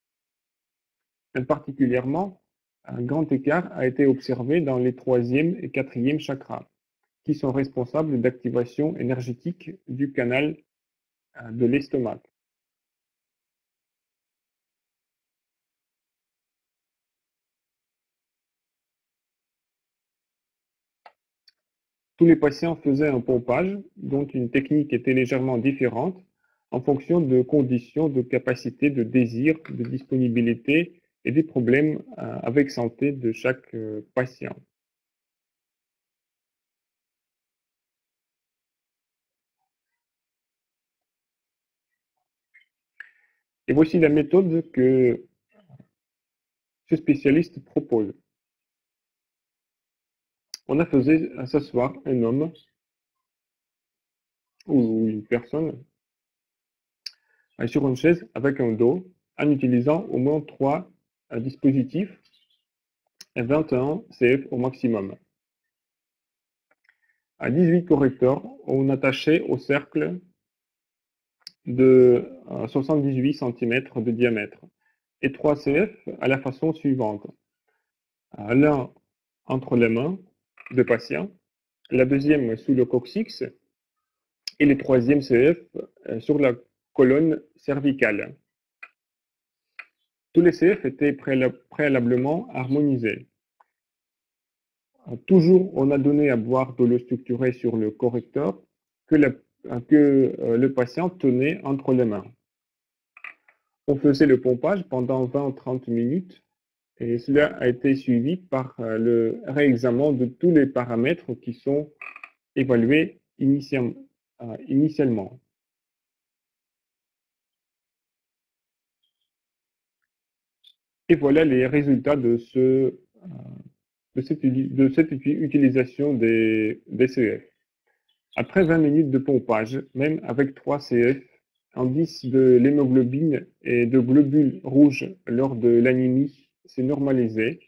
Et particulièrement, un grand écart a été observé dans les troisième et quatrième chakras, qui sont responsables d'activation énergétique du canal de l'estomac. Tous les patients faisaient un pompage, dont une technique était légèrement différente en fonction de conditions de capacité, de désir, de disponibilité et des problèmes avec santé de chaque patient. Et voici la méthode que ce spécialiste propose. On a fait s'asseoir un homme ou une personne sur une chaise avec un dos en utilisant au moins 3 dispositifs et 21 CF au maximum. À 18 correcteurs, on attachait au cercle de 78 cm de diamètre et 3 CF à la façon suivante. L'un entre les mains de patient, la deuxième sous le coccyx et le troisième CF sur la colonne cervicale. Tous les CF étaient préalablement harmonisés. Toujours, on a donné à boire de l'eau structurée sur le correcteur que le patient tenait entre les mains. On faisait le pompage pendant 20-30 minutes et cela a été suivi par le réexamen de tous les paramètres qui sont évalués initialement. Et voilà les résultats de cette utilisation des CF. Après 20 minutes de pompage, même avec 3 CF, indice de l'hémoglobine et de globules rouges lors de l'anémie s'est normalisé,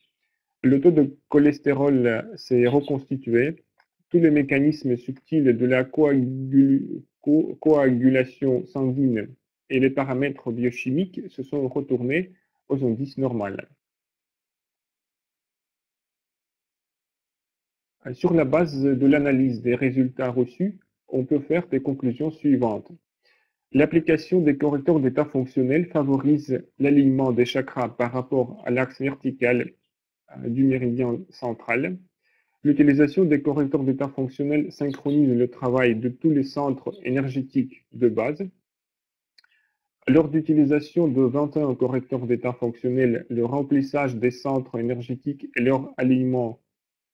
le taux de cholestérol s'est reconstitué, tous les mécanismes subtils de la coagulation sanguine et les paramètres biochimiques se sont retournés aux indices normaux. Sur la base de l'analyse des résultats reçus, on peut faire des conclusions suivantes. L'application des correcteurs d'état fonctionnel favorise l'alignement des chakras par rapport à l'axe vertical du méridien central. L'utilisation des correcteurs d'état fonctionnel synchronise le travail de tous les centres énergétiques de base. Lors d'utilisation de 21 correcteurs d'état fonctionnel, le remplissage des centres énergétiques et leur alignement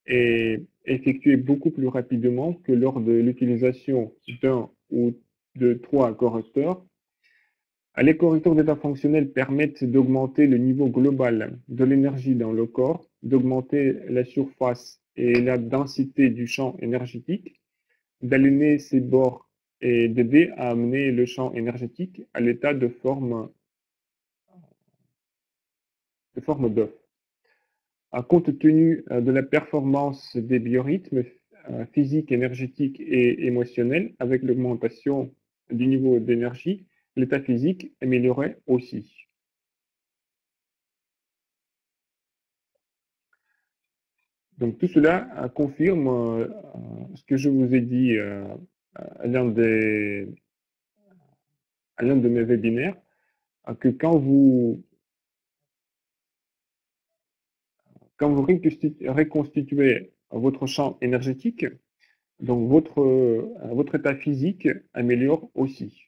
est effectué beaucoup plus rapidement que lors de l'utilisation d'un ou de 3 correcteurs. Les correcteurs d'état fonctionnel permettent d'augmenter le niveau global de l'énergie dans le corps, d'augmenter la surface et la densité du champ énergétique, d'aligner ses bords et d'aider à amener le champ énergétique à l'état de forme d'œuf. compte tenu de la performance des biorhythmes physiques, énergétiques et émotionnels, avec l'augmentation du niveau d'énergie, l'état physique améliorait aussi. Donc tout cela confirme ce que je vous ai dit à l'un de mes webinaires, que quand vous reconstituez votre champ énergétique, donc votre état physique améliore aussi.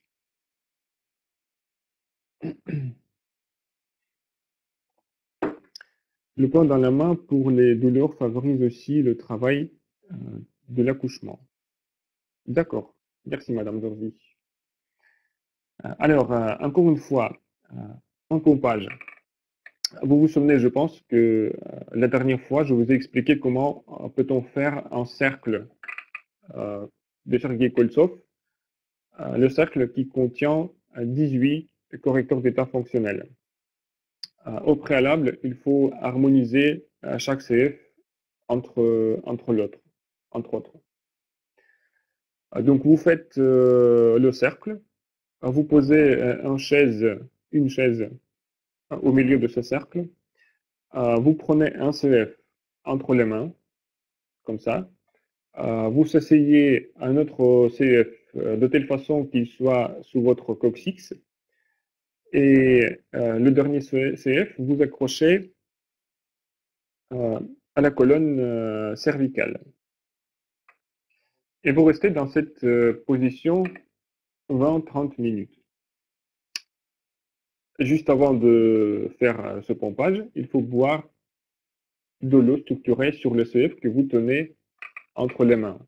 Le point dans la main pour les douleurs favorise aussi le travail de l'accouchement. D'accord. Merci, Madame Dorzi. Alors, encore une fois, en pompage. Vous vous souvenez, je pense, que la dernière fois, je vous ai expliqué comment peut-on faire un cercle de Sergei-Koltsov, le cercle qui contient 18 correcteurs d'état fonctionnels. Au préalable, il faut harmoniser chaque CF entre l'autre, entre autres. Donc, vous faites le cercle, vous posez une chaise au milieu de ce cercle, vous prenez un CF entre les mains, comme ça, vous asseyez un autre CF de telle façon qu'il soit sous votre coccyx, et le dernier CF, vous accrochez à la colonne cervicale. Et vous restez dans cette position 20-30 minutes. Juste avant de faire ce pompage, il faut boire de l'eau structurée sur le CF que vous tenez entre les mains.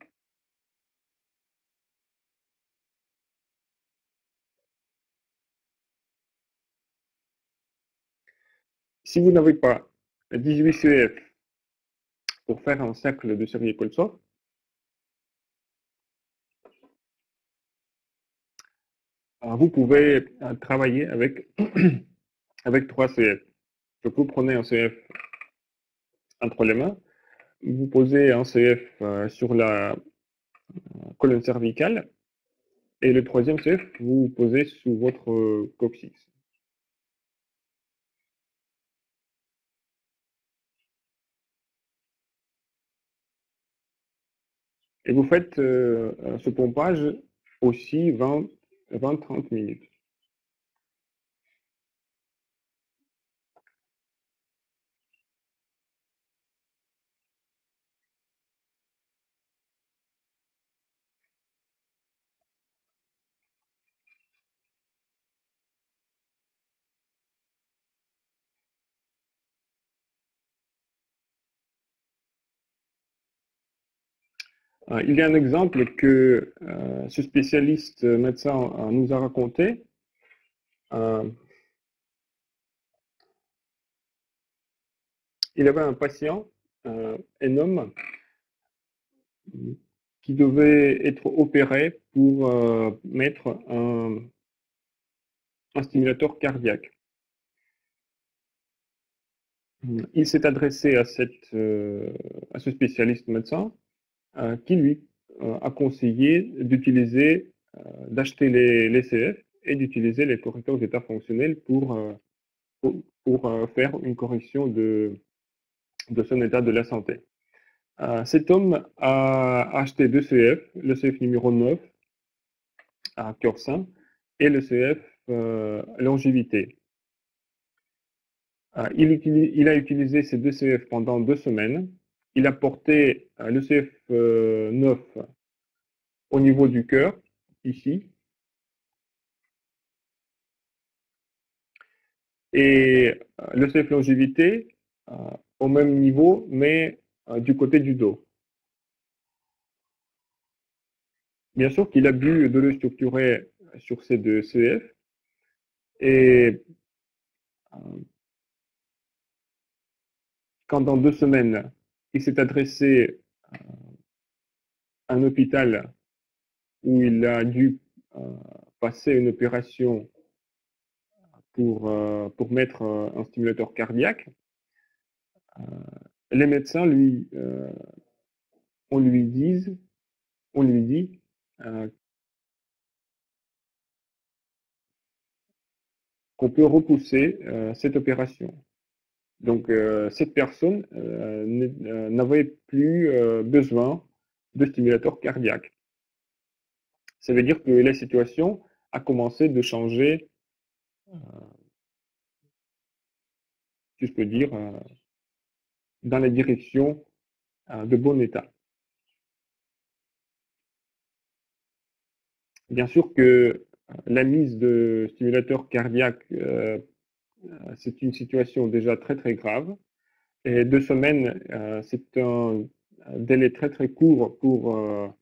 Si vous n'avez pas 18 CF pour faire un cercle de Sergei-Koltsov, vous pouvez travailler avec, avec 3 CF. Donc vous prenez un CF entre les mains, vous posez un CF sur la colonne cervicale, et le troisième CF, vous posez sous votre coccyx. Et vous faites ce pompage aussi 20-30 minutes. Il y a un exemple que ce spécialiste médecin nous a raconté. Il avait un patient, un homme, qui devait être opéré pour mettre un stimulateur cardiaque. Il s'est adressé à ce spécialiste médecin qui lui a conseillé d'acheter les CF et d'utiliser les correcteurs d'état fonctionnel pour faire une correction de son état de la santé. Cet homme a acheté 2 CF, le CF numéro 9 à cœur sain et le CF longévité. Il a utilisé ces 2 CF pendant 2 semaines. Il a porté le CF 9 au niveau du cœur, ici. Et le CF longévité au même niveau, mais du côté du dos. Bien sûr qu'il a bu de l'eau structurée sur ces 2 CF. Et quand dans 2 semaines, il s'est adressé à un hôpital où il a dû passer une opération pour mettre un stimulateur cardiaque, les médecins, on lui dit euh, qu'on peut repousser cette opération. Donc, cette personne n'avait plus besoin de stimulateur cardiaque. Ça veut dire que la situation a commencé de changer, si je peux dire, dans la direction de bon état. Bien sûr que la mise de stimulateur cardiaque, c'est une situation déjà très très grave. Et 2 semaines, c'est un délai très très court pour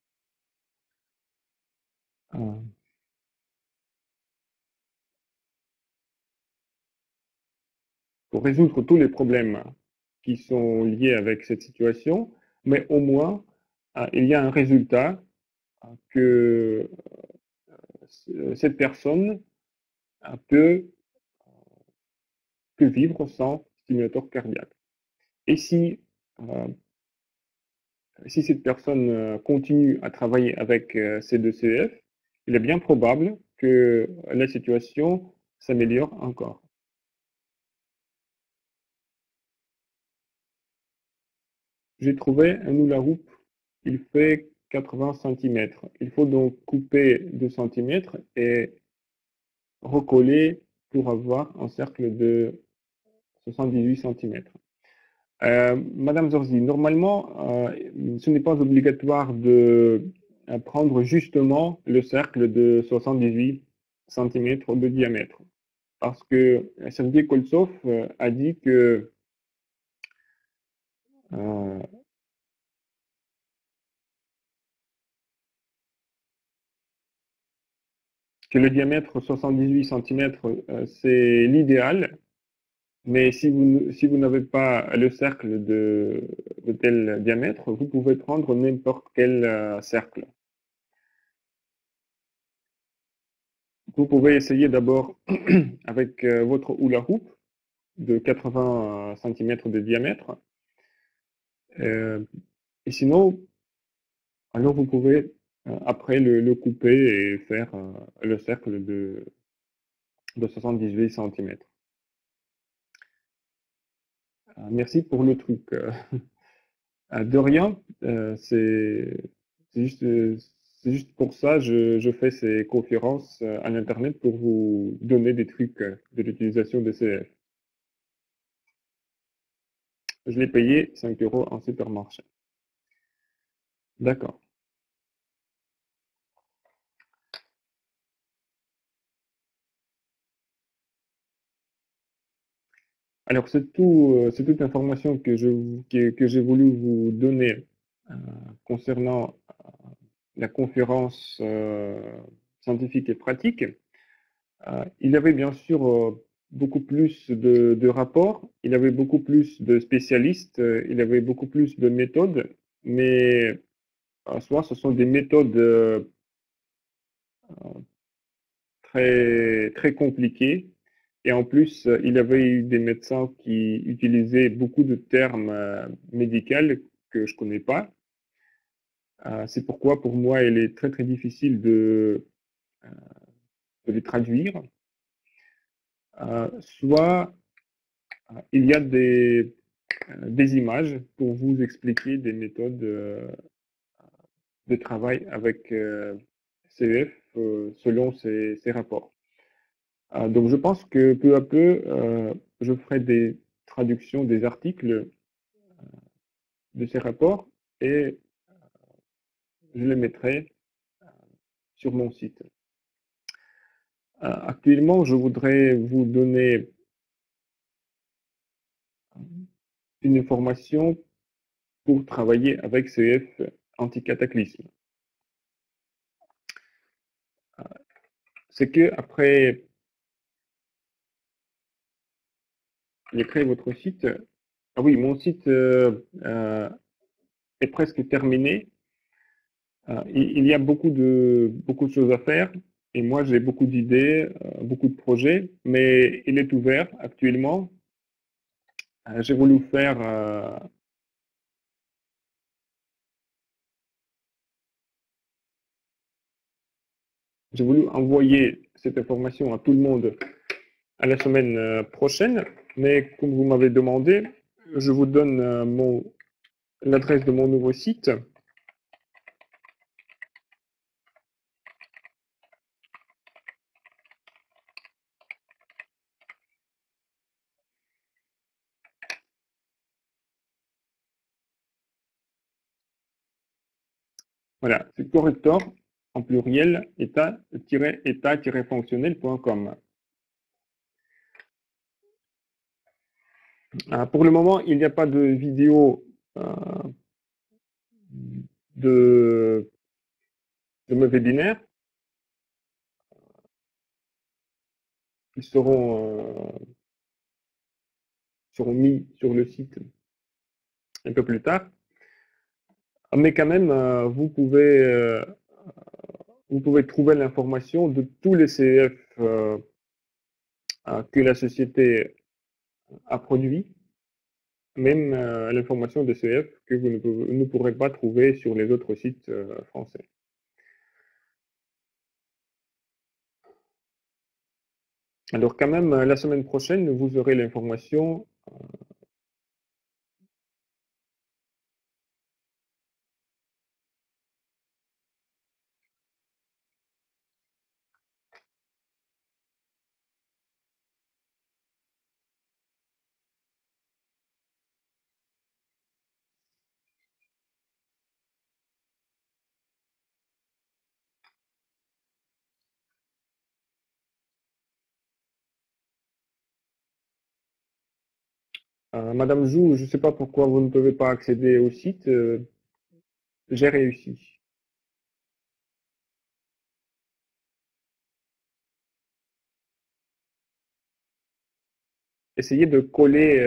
résoudre tous les problèmes qui sont liés avec cette situation, mais au moins, il y a un résultat que cette personne peut vivre sans stimulateur cardiaque. Et si cette personne continue à travailler avec C2CF, il est bien probable que la situation s'améliore encore. J'ai trouvé un hula hoop, il fait 80 cm. Il faut donc couper 2 cm et recoller pour avoir un cercle de 78 cm. Madame Zorzi, normalement, ce n'est pas obligatoire de prendre justement le cercle de 78 cm de diamètre. Parce que Sergei Koltsov a dit que le diamètre 78 cm, c'est l'idéal. Mais si vous n'avez pas le cercle de tel diamètre, vous pouvez prendre n'importe quel cercle. Vous pouvez essayer d'abord avec votre hula hoop de 80 cm de diamètre. Et sinon, alors vous pouvez après le couper et faire le cercle de 78 cm. Merci pour le truc. De rien, c'est juste pour ça, je fais ces conférences à l'Internet pour vous donner des trucs de l'utilisation des CF. Je l'ai payé 5 € en supermarché. D'accord. Alors, c'est toute l'information que j'ai voulu vous donner concernant la conférence scientifique et pratique. Il y avait bien sûr beaucoup plus de rapports, il y avait beaucoup plus de spécialistes, il y avait beaucoup plus de méthodes, mais en soi, ce sont des méthodes très, très compliquées. Et en plus, il y avait eu des médecins qui utilisaient beaucoup de termes médicaux que je ne connais pas. C'est pourquoi, pour moi, il est très, très difficile de les traduire. Soit il y a des images pour vous expliquer des méthodes de travail avec CEF selon ces rapports. Donc je pense que peu à peu, je ferai des traductions des articles de ces rapports et je les mettrai sur mon site. Actuellement, je voudrais vous donner une information pour travailler avec CEF anti-cataclysme. C'est que après j'ai créé votre site. Ah oui, mon site est presque terminé. Il y a beaucoup de choses à faire et moi j'ai beaucoup d'idées, beaucoup de projets, mais il est ouvert actuellement. J'ai voulu faire j'ai voulu envoyer cette information à tout le monde à la semaine prochaine, mais comme vous m'avez demandé, je vous donne l'adresse de mon nouveau site. Voilà, c'est corrector en pluriel état-fonctionnel.com. Pour le moment, il n'y a pas de vidéo de mes webinaires. Ils seront mis sur le site un peu plus tard. Mais quand même, vous pouvez trouver l'information de tous les CEF que la société a produit, même l'information de CEF que vous ne pourrez pas trouver sur les autres sites français. Alors quand même, la semaine prochaine, vous aurez l'information Madame Jou, je ne sais pas pourquoi vous ne pouvez pas accéder au site. J'ai réussi. Essayez de coller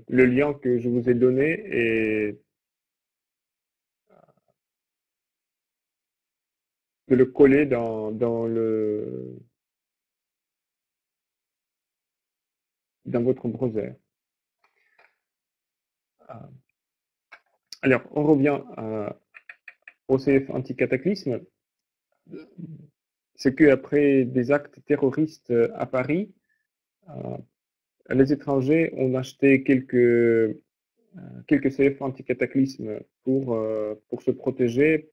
le lien que je vous ai donné et de le coller dans votre browser. Alors, on revient au CF anti-cataclysme. C'est qu'après des actes terroristes à Paris, les étrangers ont acheté quelques CF anti-cataclysme pour se protéger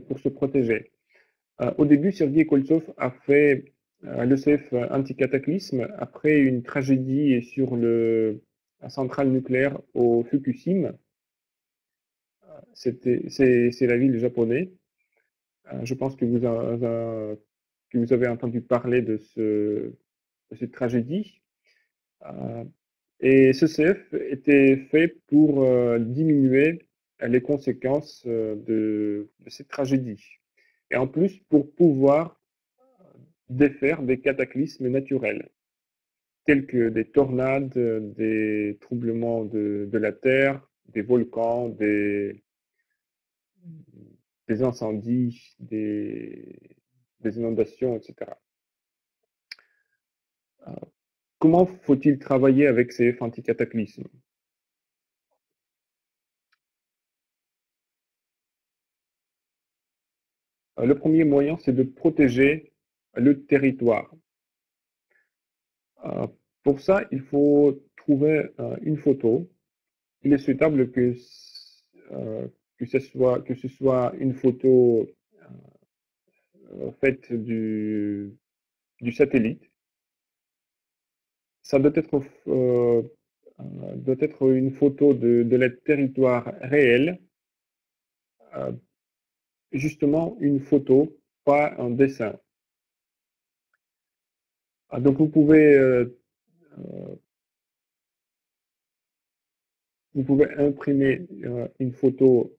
pour se protéger. Au début, Sergei Koltsov a fait le CF anti-cataclysme après une tragédie sur la centrale nucléaire au Fukushima. C'est la ville japonaise. Je pense que vous avez entendu parler de cette tragédie. Et ce CF était fait pour diminuer les conséquences de cette tragédie. Et en plus, pour pouvoir défaire des cataclysmes naturels, tels que des tornades, des troublements de la terre, des volcans, des incendies, des inondations, etc. Comment faut-il travailler avec ces anti-cataclysmes? Le premier moyen, c'est de protéger le territoire. Pour ça, il faut trouver une photo. Il est souhaitable que ce soit une photo faite du satellite. Ça doit être une photo de la territoire réel, justement une photo, pas un dessin. Donc vous pouvez imprimer une photo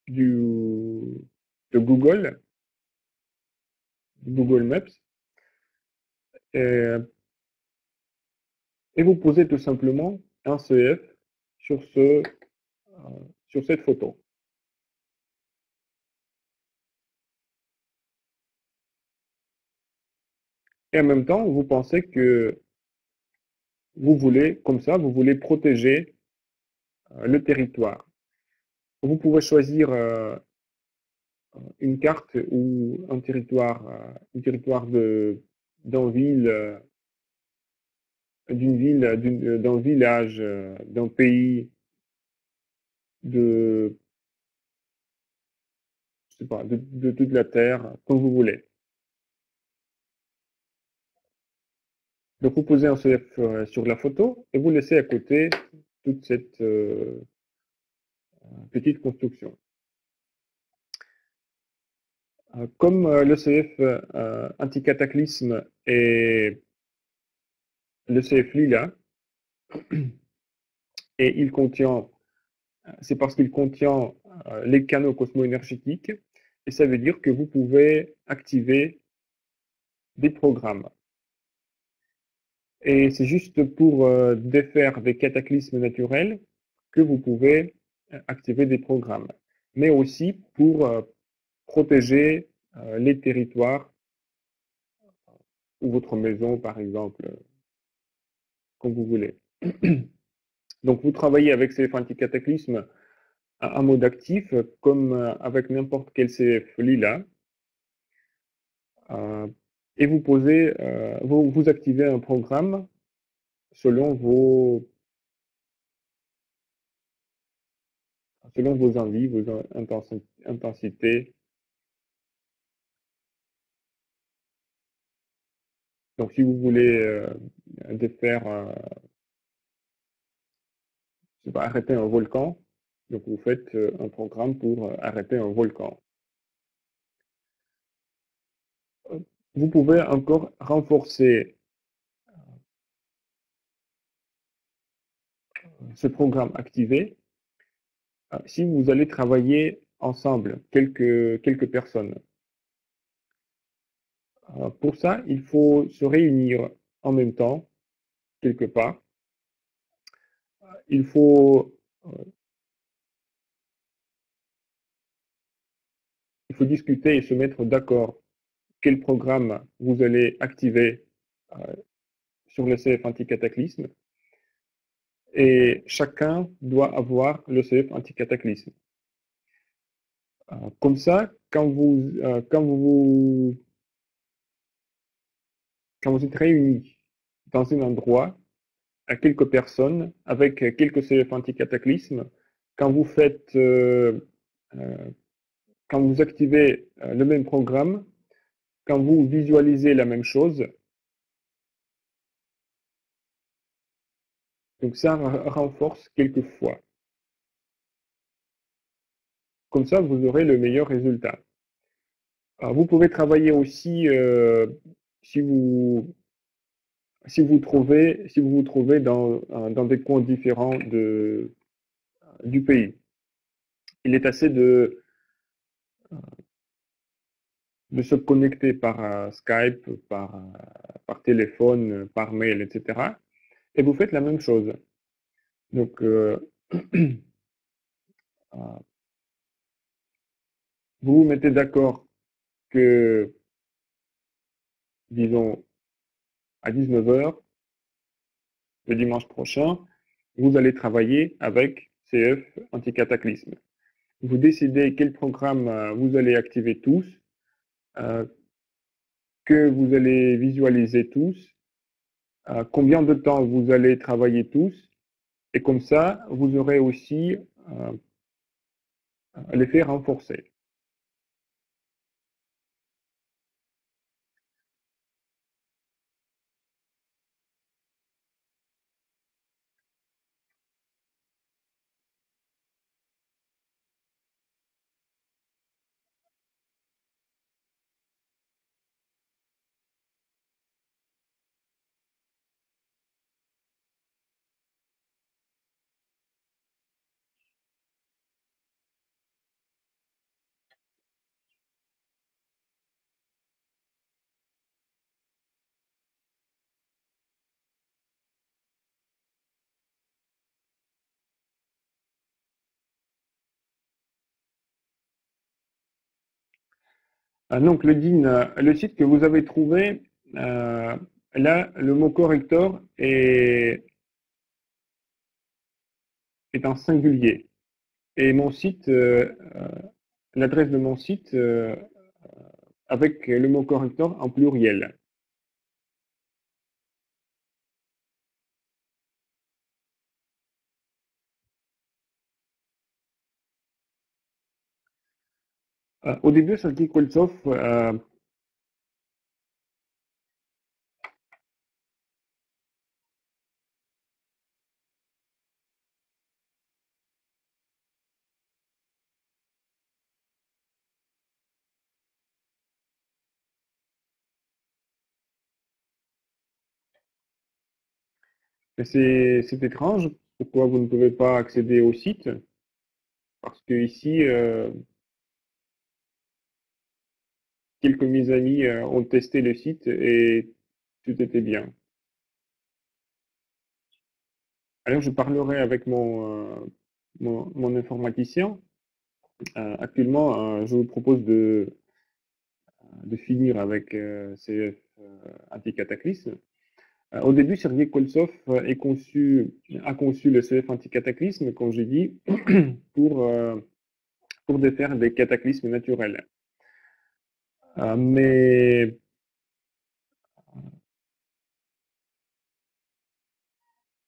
de Google Maps, et vous posez tout simplement un CF sur cette photo. Et en même temps, vous pensez que vous voulez protéger le territoire. vous pouvez choisir une carte ou un territoire d'un ville, d'un village, d'un pays, de, je sais pas, de toute la Terre, comme vous voulez. Donc vous posez un CF sur la photo et vous laissez à côté toute cette petite construction. Comme le CF anti-cataclysme est le CF lila, et il contient, c'est parce qu'il contient les canaux cosmo-énergétiques, et ça veut dire que vous pouvez activer des programmes. Et c'est juste pour défaire des cataclysmes naturels que vous pouvez activer des programmes, mais aussi pour protéger les territoires ou votre maison, par exemple, comme vous voulez. Donc, vous travaillez avec CF anti-cataclysme en mode actif, comme avec n'importe quel CF lila, et vous posez, vous activez un programme selon vos envies, vos intensités. Donc, si vous voulez défaire, je sais pas, arrêter un volcan, donc vous faites un programme pour arrêter un volcan. Vous pouvez encore renforcer ce programme activé si vous allez travailler ensemble, quelques personnes. Pour ça, il faut se réunir en même temps, quelque part. Il faut discuter et se mettre d'accord quel programme vous allez activer sur le CF anti-cataclysme. Et chacun doit avoir le CF anti-cataclysme. Comme ça, quand vous êtes réunis dans un endroit, à quelques personnes, avec quelques CF anti-cataclysme, quand vous faites, quand vous activez le même programme, quand vous visualisez la même chose, donc ça renforce quelquefois. Comme ça, vous aurez le meilleur résultat. Alors, vous pouvez travailler aussi si vous vous trouvez dans des coins différents du pays. Il est assez de se connecter par Skype, par téléphone, par mail, etc. Et vous faites la même chose. Donc, vous vous mettez d'accord que, disons, à 19 h, le dimanche prochain, vous allez travailler avec CF anti-cataclysme. Vous décidez quel programme vous allez activer tous, que vous allez visualiser tous, combien de temps vous allez travailler tous, et comme ça, vous aurez aussi l'effet renforcé. Donc, le site que vous avez trouvé, là, le mot corrector est un singulier. et mon site, l'adresse de mon site avec le mot correcteur en pluriel. Au début, Sergei Koltsov c'est étrange. Pourquoi vous ne pouvez pas accéder au site? Parce que ici, quelques de mes amis ont testé le site et tout était bien. Alors, je parlerai avec mon informaticien. Actuellement, je vous propose de finir avec CF anti-cataclysme. Au début, Sergei Koltsov a conçu le CF anti-cataclysme, comme j'ai dit, pour, pour défaire des cataclysmes naturels. Mais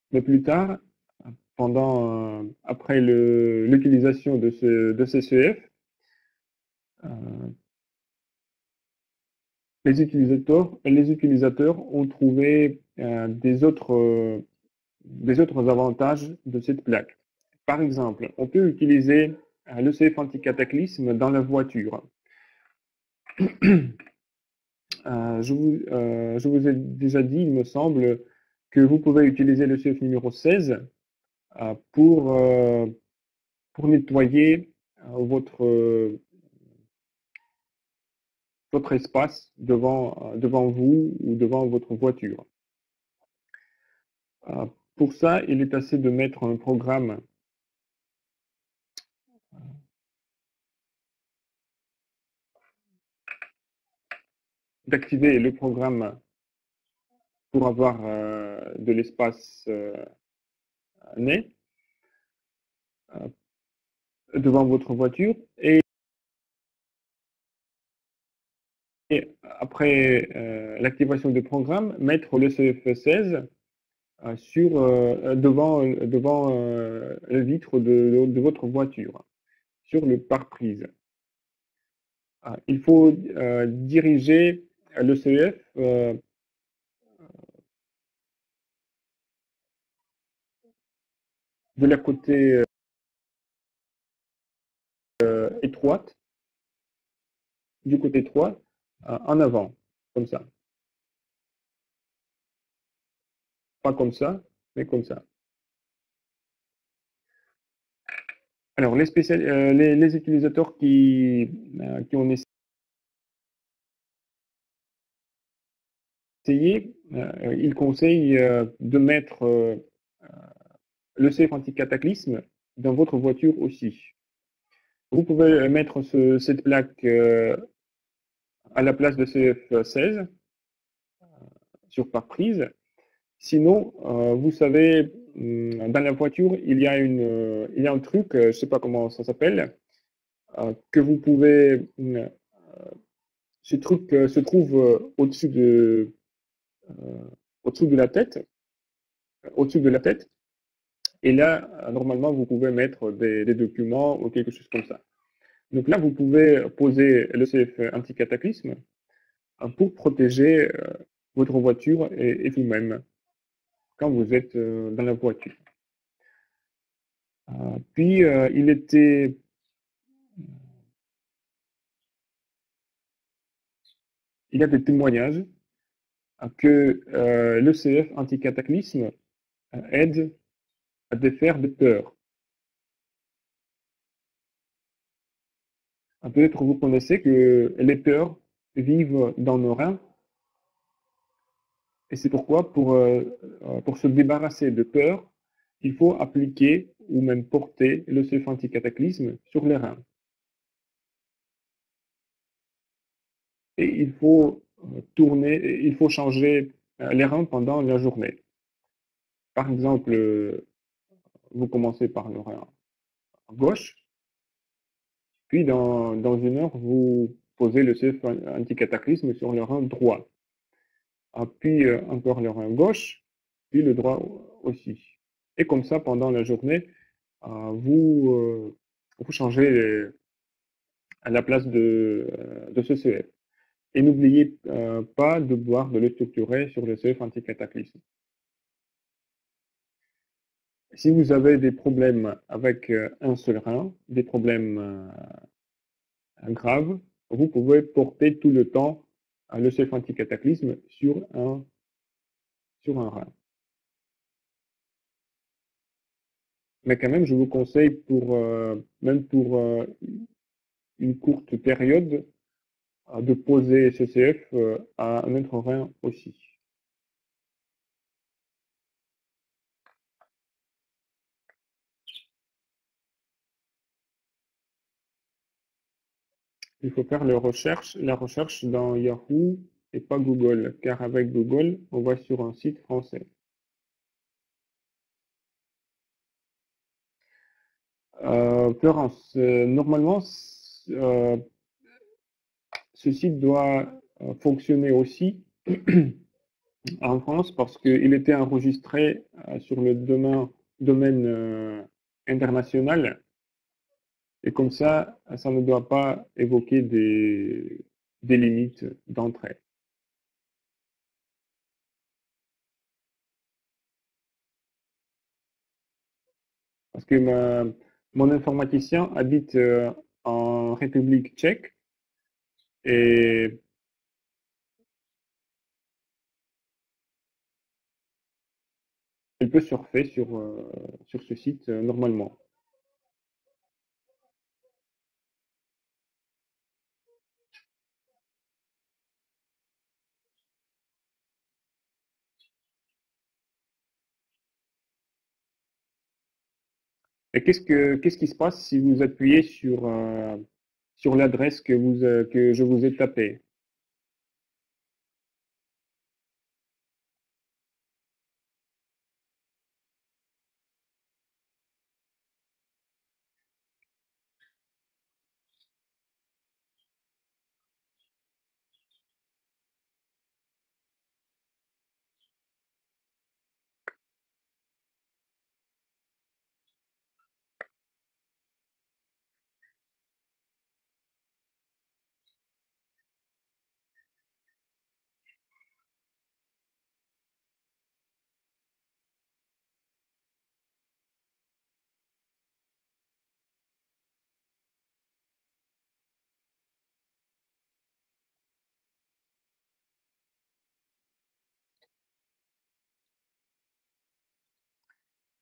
plus tard, après l'utilisation de ces CF, les utilisateurs ont trouvé des autres avantages de cette plaque. Par exemple, on peut utiliser le CF anti-cataclysme dans la voiture. Je vous ai déjà dit, il me semble, que vous pouvez utiliser le CF numéro 16 pour nettoyer votre espace devant vous ou devant votre voiture. Pour ça, il est assez de mettre un programme d'activer le programme pour avoir de l'espace net devant votre voiture et après l'activation du programme, mettre le CF16 devant le vitre de votre voiture, sur le pare-brise. Il faut diriger le CF de la côté étroite, du côté étroit, en avant, comme ça. Pas comme ça, mais comme ça. Alors, les utilisateurs qui ont essayé, ils conseillent de mettre le CF anti-cataclysme dans votre voiture aussi. Vous pouvez mettre cette plaque à la place de CF16 sur pare-brise. Sinon, vous savez, dans la voiture, il y a un truc, je ne sais pas comment ça s'appelle, que vous pouvez. Ce truc se trouve au-dessus de la tête, au-dessus de la tête. Et là, normalement, vous pouvez mettre des documents ou quelque chose comme ça. Donc là, vous pouvez poser le CF anti-cataclysme pour protéger votre voiture et vous-même quand vous êtes dans la voiture. Puis, il y a des témoignages que le CF anti-cataclysme aide à défaire des peurs. Peut-être vous connaissez que les peurs vivent dans nos reins et c'est pourquoi pour se débarrasser de peur, il faut appliquer ou même porter le CF anti-cataclysme sur les reins. Et il faut il faut changer les reins pendant la journée. Par exemple, vous commencez par le rein à gauche. Puis dans une heure, vous posez le CEF anti-cataclysme sur le rein droit. Puis encore le rein gauche, puis le droit aussi. Et comme ça, pendant la journée, vous changez à la place de ce CEF. Et n'oubliez pas de boire de l'eau structurée sur le CEF anti-cataclysme. Si vous avez des problèmes avec un seul rein, des problèmes graves, vous pouvez porter tout le temps le CEF anti-cataclysme sur un rein. Mais quand même, je vous conseille même pour une courte période de poser ce CF à un autre rein aussi. Il faut faire la recherche dans Yahoo et pas Google, car avec Google, on va sur un site français. Florence, normalement, ce site doit fonctionner aussi en France parce qu'il était enregistré sur le domaine international. Et comme ça ne doit pas évoquer des limites d'entrée. Parce que mon informaticien habite en République tchèque et elle peut surfer sur ce site normalement. Et qu'est-ce qui se passe si vous appuyez sur l'adresse que je vous ai tapée?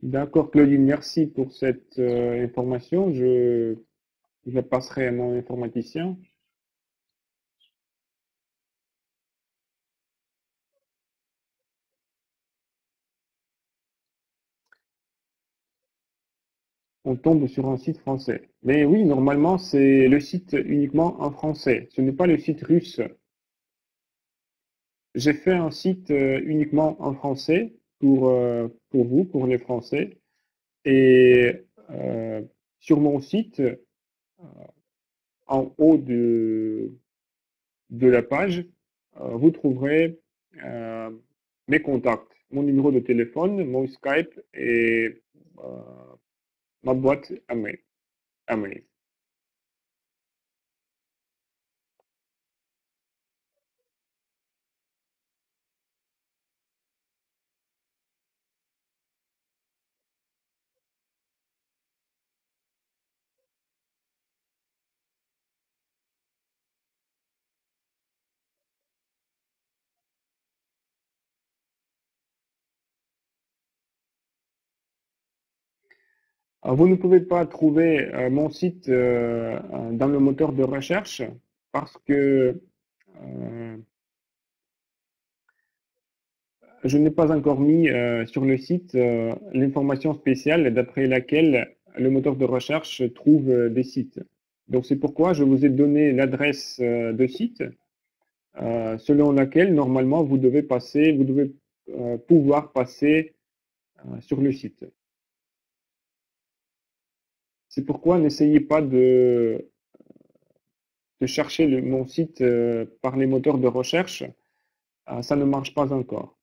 D'accord, Claudine, merci pour cette information. Je la passerai à mon informaticien. On tombe sur un site français. Mais oui, normalement, c'est le site uniquement en français. Ce n'est pas le site russe. J'ai fait un site uniquement en français pour vous, pour les Français. Et sur mon site, en haut de la page, vous trouverez euh, mes contacts, mon numéro de téléphone, mon Skype et ma boîte à mail. Vous ne pouvez pas trouver mon site dans le moteur de recherche parce que je n'ai pas encore mis sur le site l'information spéciale d'après laquelle le moteur de recherche trouve des sites. Donc c'est pourquoi je vous ai donné l'adresse de site selon laquelle normalement vous devez pouvoir passer sur le site. C'est pourquoi n'essayez pas de chercher mon site par les moteurs de recherche. Ça ne marche pas encore.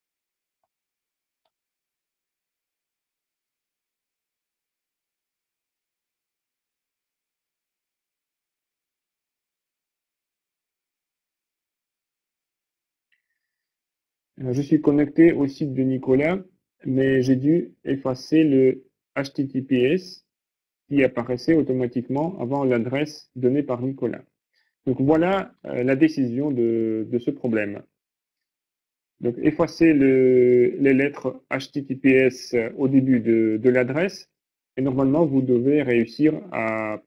Je suis connecté au site de Nicolas, mais j'ai dû effacer le HTTPS qui apparaissait automatiquement avant l'adresse donnée par Nicolas. Donc voilà la décision de ce problème. Donc effacer les lettres HTTPS au début de l'adresse et normalement vous devez réussir à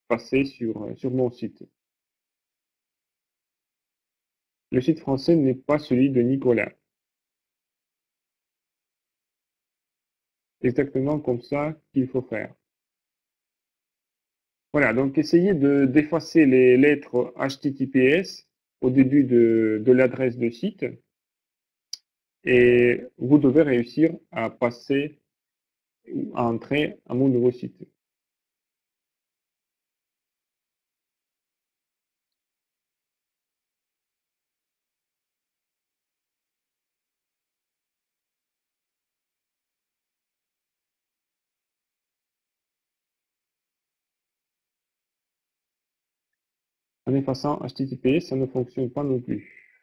passer sur mon site. Le site français n'est pas celui de Nicolas. Exactement comme ça qu'il faut faire. Voilà, donc essayez d'effacer les lettres HTTPS au début de l'adresse de site et vous devez réussir à passer, à entrer à mon nouveau site. En effaçant HTTPS, ça ne fonctionne pas non plus.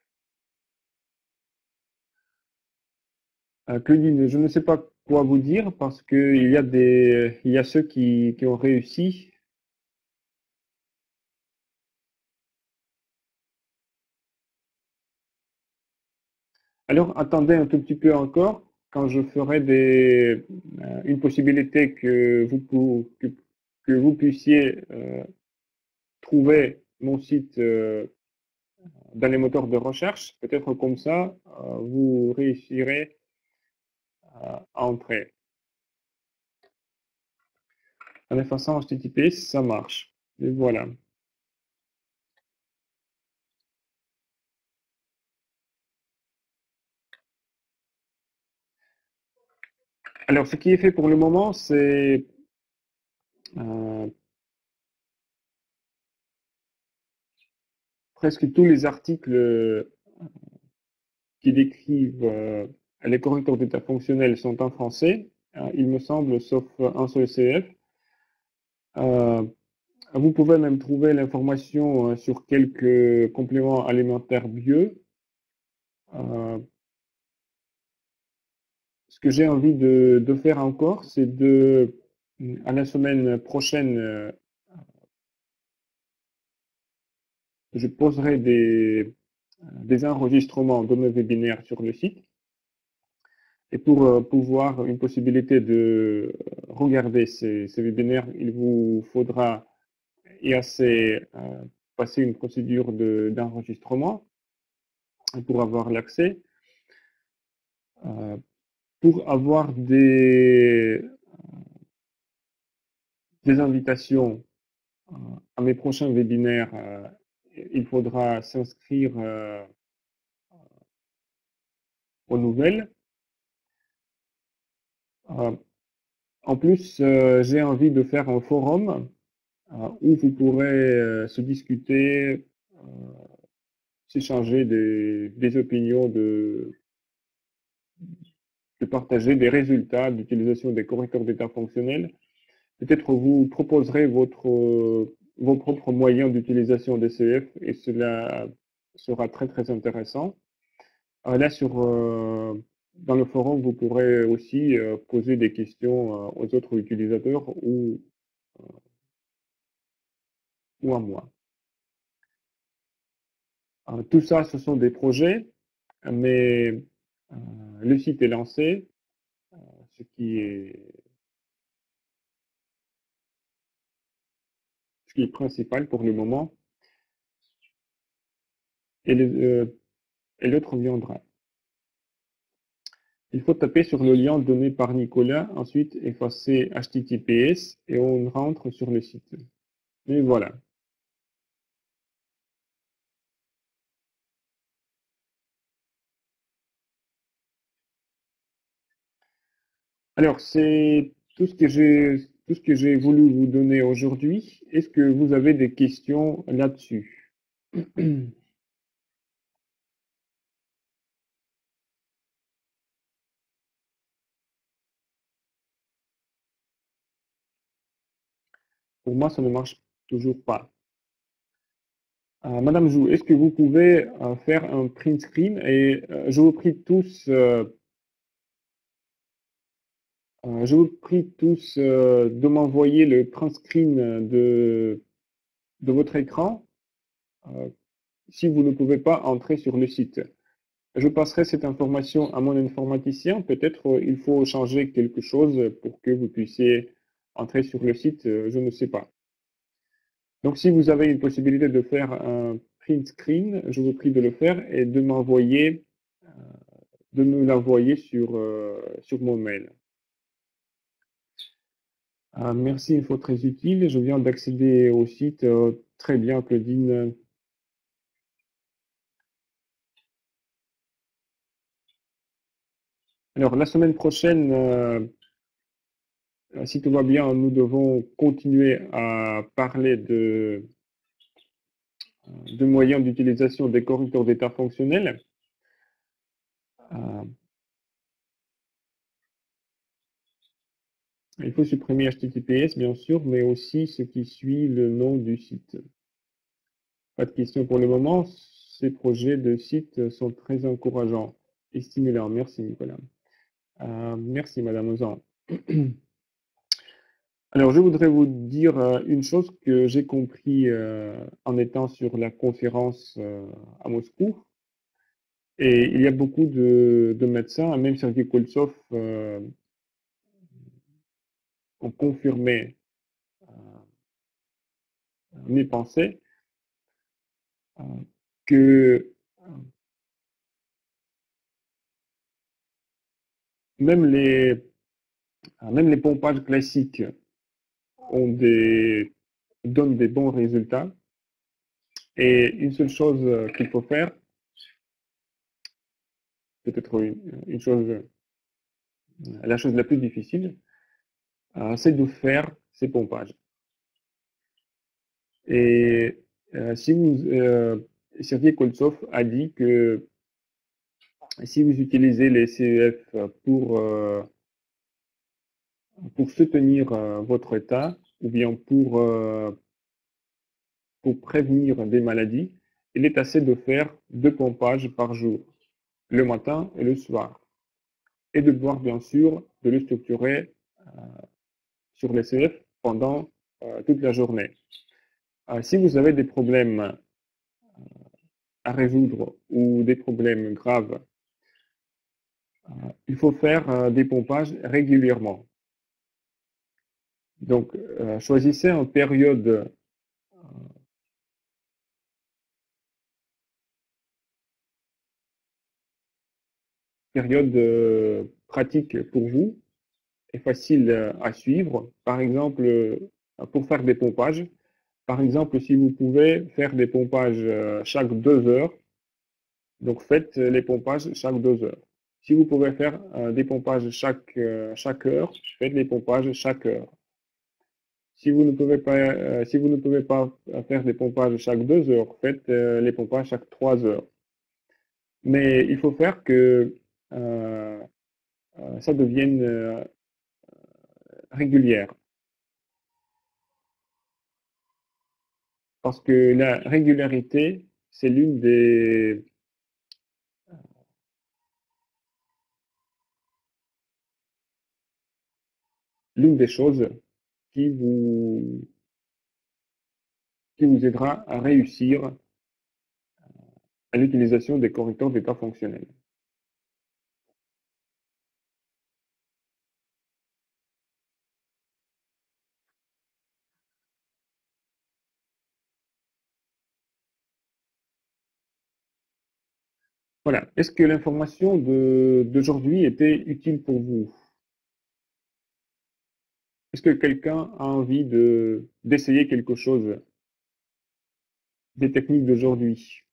Claudine, je ne sais pas quoi vous dire parce que il y a ceux qui ont réussi. Alors, attendez un tout petit peu encore quand je ferai une possibilité que vous puissiez trouver mon site dans les moteurs de recherche. Peut-être comme ça, vous réussirez à entrer. En effaçant HTTPS, ça marche. Et voilà. Alors, ce qui est fait pour le moment, c'est euh, presque tous les articles qui décrivent les correcteurs d'état fonctionnels sont en français, il me semble, sauf un seul CF. Euh, Vous pouvez même trouver l'information sur quelques compléments alimentaires bio. Euh, Ce que j'ai envie de faire encore, c'est à la semaine prochaine, je poserai des enregistrements de mes webinaires sur le site. Et pour pouvoir une possibilité de regarder ces webinaires, il vous faudra passer une procédure d'enregistrement pour avoir l'accès. Pour avoir des invitations à mes prochains webinaires, il faudra s'inscrire aux nouvelles. En plus, j'ai envie de faire un forum où vous pourrez se discuter, s'échanger des opinions, de partager des résultats d'utilisation des correcteurs d'état fonctionnels. Peut-être vous proposerez vos propres moyens d'utilisation des CF et cela sera très très intéressant. Là, dans le forum, vous pourrez aussi poser des questions aux autres utilisateurs ou à moi. Tout ça, ce sont des projets, mais le site est lancé, ce qui est principal pour le moment, et l'autre viendra. Il faut taper sur le lien donné par Nicolas, ensuite effacer HTTPS et on rentre sur le site. Et voilà. Alors, c'est tout tout ce que j'ai voulu vous donner aujourd'hui. Est-ce que vous avez des questions là-dessus? Pour moi, ça ne marche toujours pas. Madame Jou, est-ce que vous pouvez faire un print screen et je vous prie tous de m'envoyer le print screen de votre écran euh, si vous ne pouvez pas entrer sur le site. Je passerai cette information à mon informaticien. Peut-être il faut changer quelque chose pour que vous puissiez entrer sur le site, je ne sais pas. Donc, si vous avez une possibilité de faire un print screen, je vous prie de le faire et de m'envoyer, de me l'envoyer sur mon mail. Merci, info très utile. Je viens d'accéder au site. Très bien, Claudine. Alors, la semaine prochaine, si tout va bien, nous devons continuer à parler de moyens d'utilisation des correcteurs d'état fonctionnels. Il faut supprimer HTTPS, bien sûr, mais aussi ce qui suit le nom du site. Pas de questions pour le moment. Ces projets de site sont très encourageants et stimulants. Merci, Nicolas. Merci, Madame Ozan. Alors, je voudrais vous dire une chose que j'ai compris en étant sur la conférence à Moscou. Et il y a beaucoup de médecins, même Sergei Koltsov, ont confirmé mes pensées que même les, même les pompages classiques donnent des bons résultats. Et une seule chose qu'il faut faire, peut-être une chose, la chose la plus difficile, c'est de faire ces pompages. Et Sergei Koltsov a dit que si vous utilisez les CEF pour soutenir votre état ou bien pour prévenir des maladies, il est assez de faire 2 pompages par jour, le matin et le soir. Et de boire, bien sûr, de l'eau structurée sur les CEF pendant toute la journée. Si vous avez des problèmes à résoudre ou des problèmes graves, il faut faire des pompages régulièrement. Donc, choisissez une période pratique pour vous et facile à suivre. Par exemple, pour faire des pompages, par exemple, si vous pouvez faire des pompages chaque 2 heures, donc faites les pompages chaque 2 heures. Si vous pouvez faire des pompages chaque heure, faites les pompages chaque heure. Si vous ne pouvez pas faire des pompages chaque 2 heures, faites les pompages chaque 3 heures. Mais il faut faire que ça devienne régulière. Parce que la régularité, c'est l'une des choses qui vous, qui vous aidera à réussir à l'utilisation des correcteurs d'état fonctionnel. Voilà. Est-ce que l'information d'aujourd'hui était utile pour vous? Est-ce que quelqu'un a envie d'essayer quelque chose des techniques d'aujourd'hui?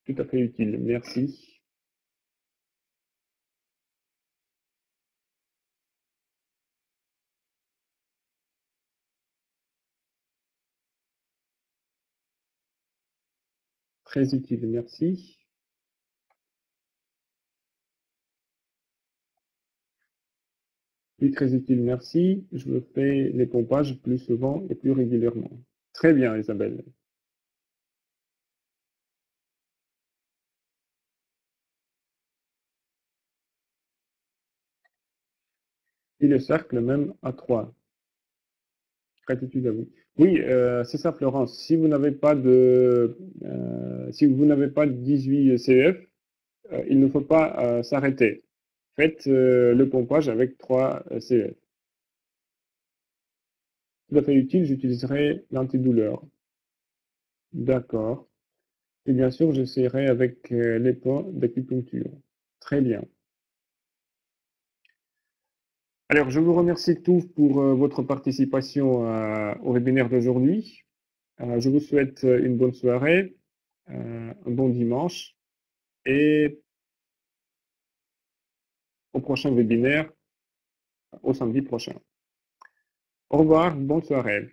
Tout à fait utile, merci. Très utile, merci. Oui, très utile, merci. Je me fais les pompages plus souvent et plus régulièrement. Très bien, Isabelle. Et le cercle même à 3. Gratitude à vous. Oui, c'est ça, Florence. Si vous n'avez pas si vous n'avez pas de 18 CEF, il ne faut pas s'arrêter. Faites le pompage avec 3 CEF. Tout à fait utile, j'utiliserai l'antidouleur. D'accord. Et bien sûr, j'essaierai avec les points d'acupuncture. Très bien. Alors, je vous remercie tous pour votre participation au webinaire d'aujourd'hui. Je vous souhaite une bonne soirée, un bon dimanche et au prochain webinaire au samedi prochain. Au revoir, bonne soirée.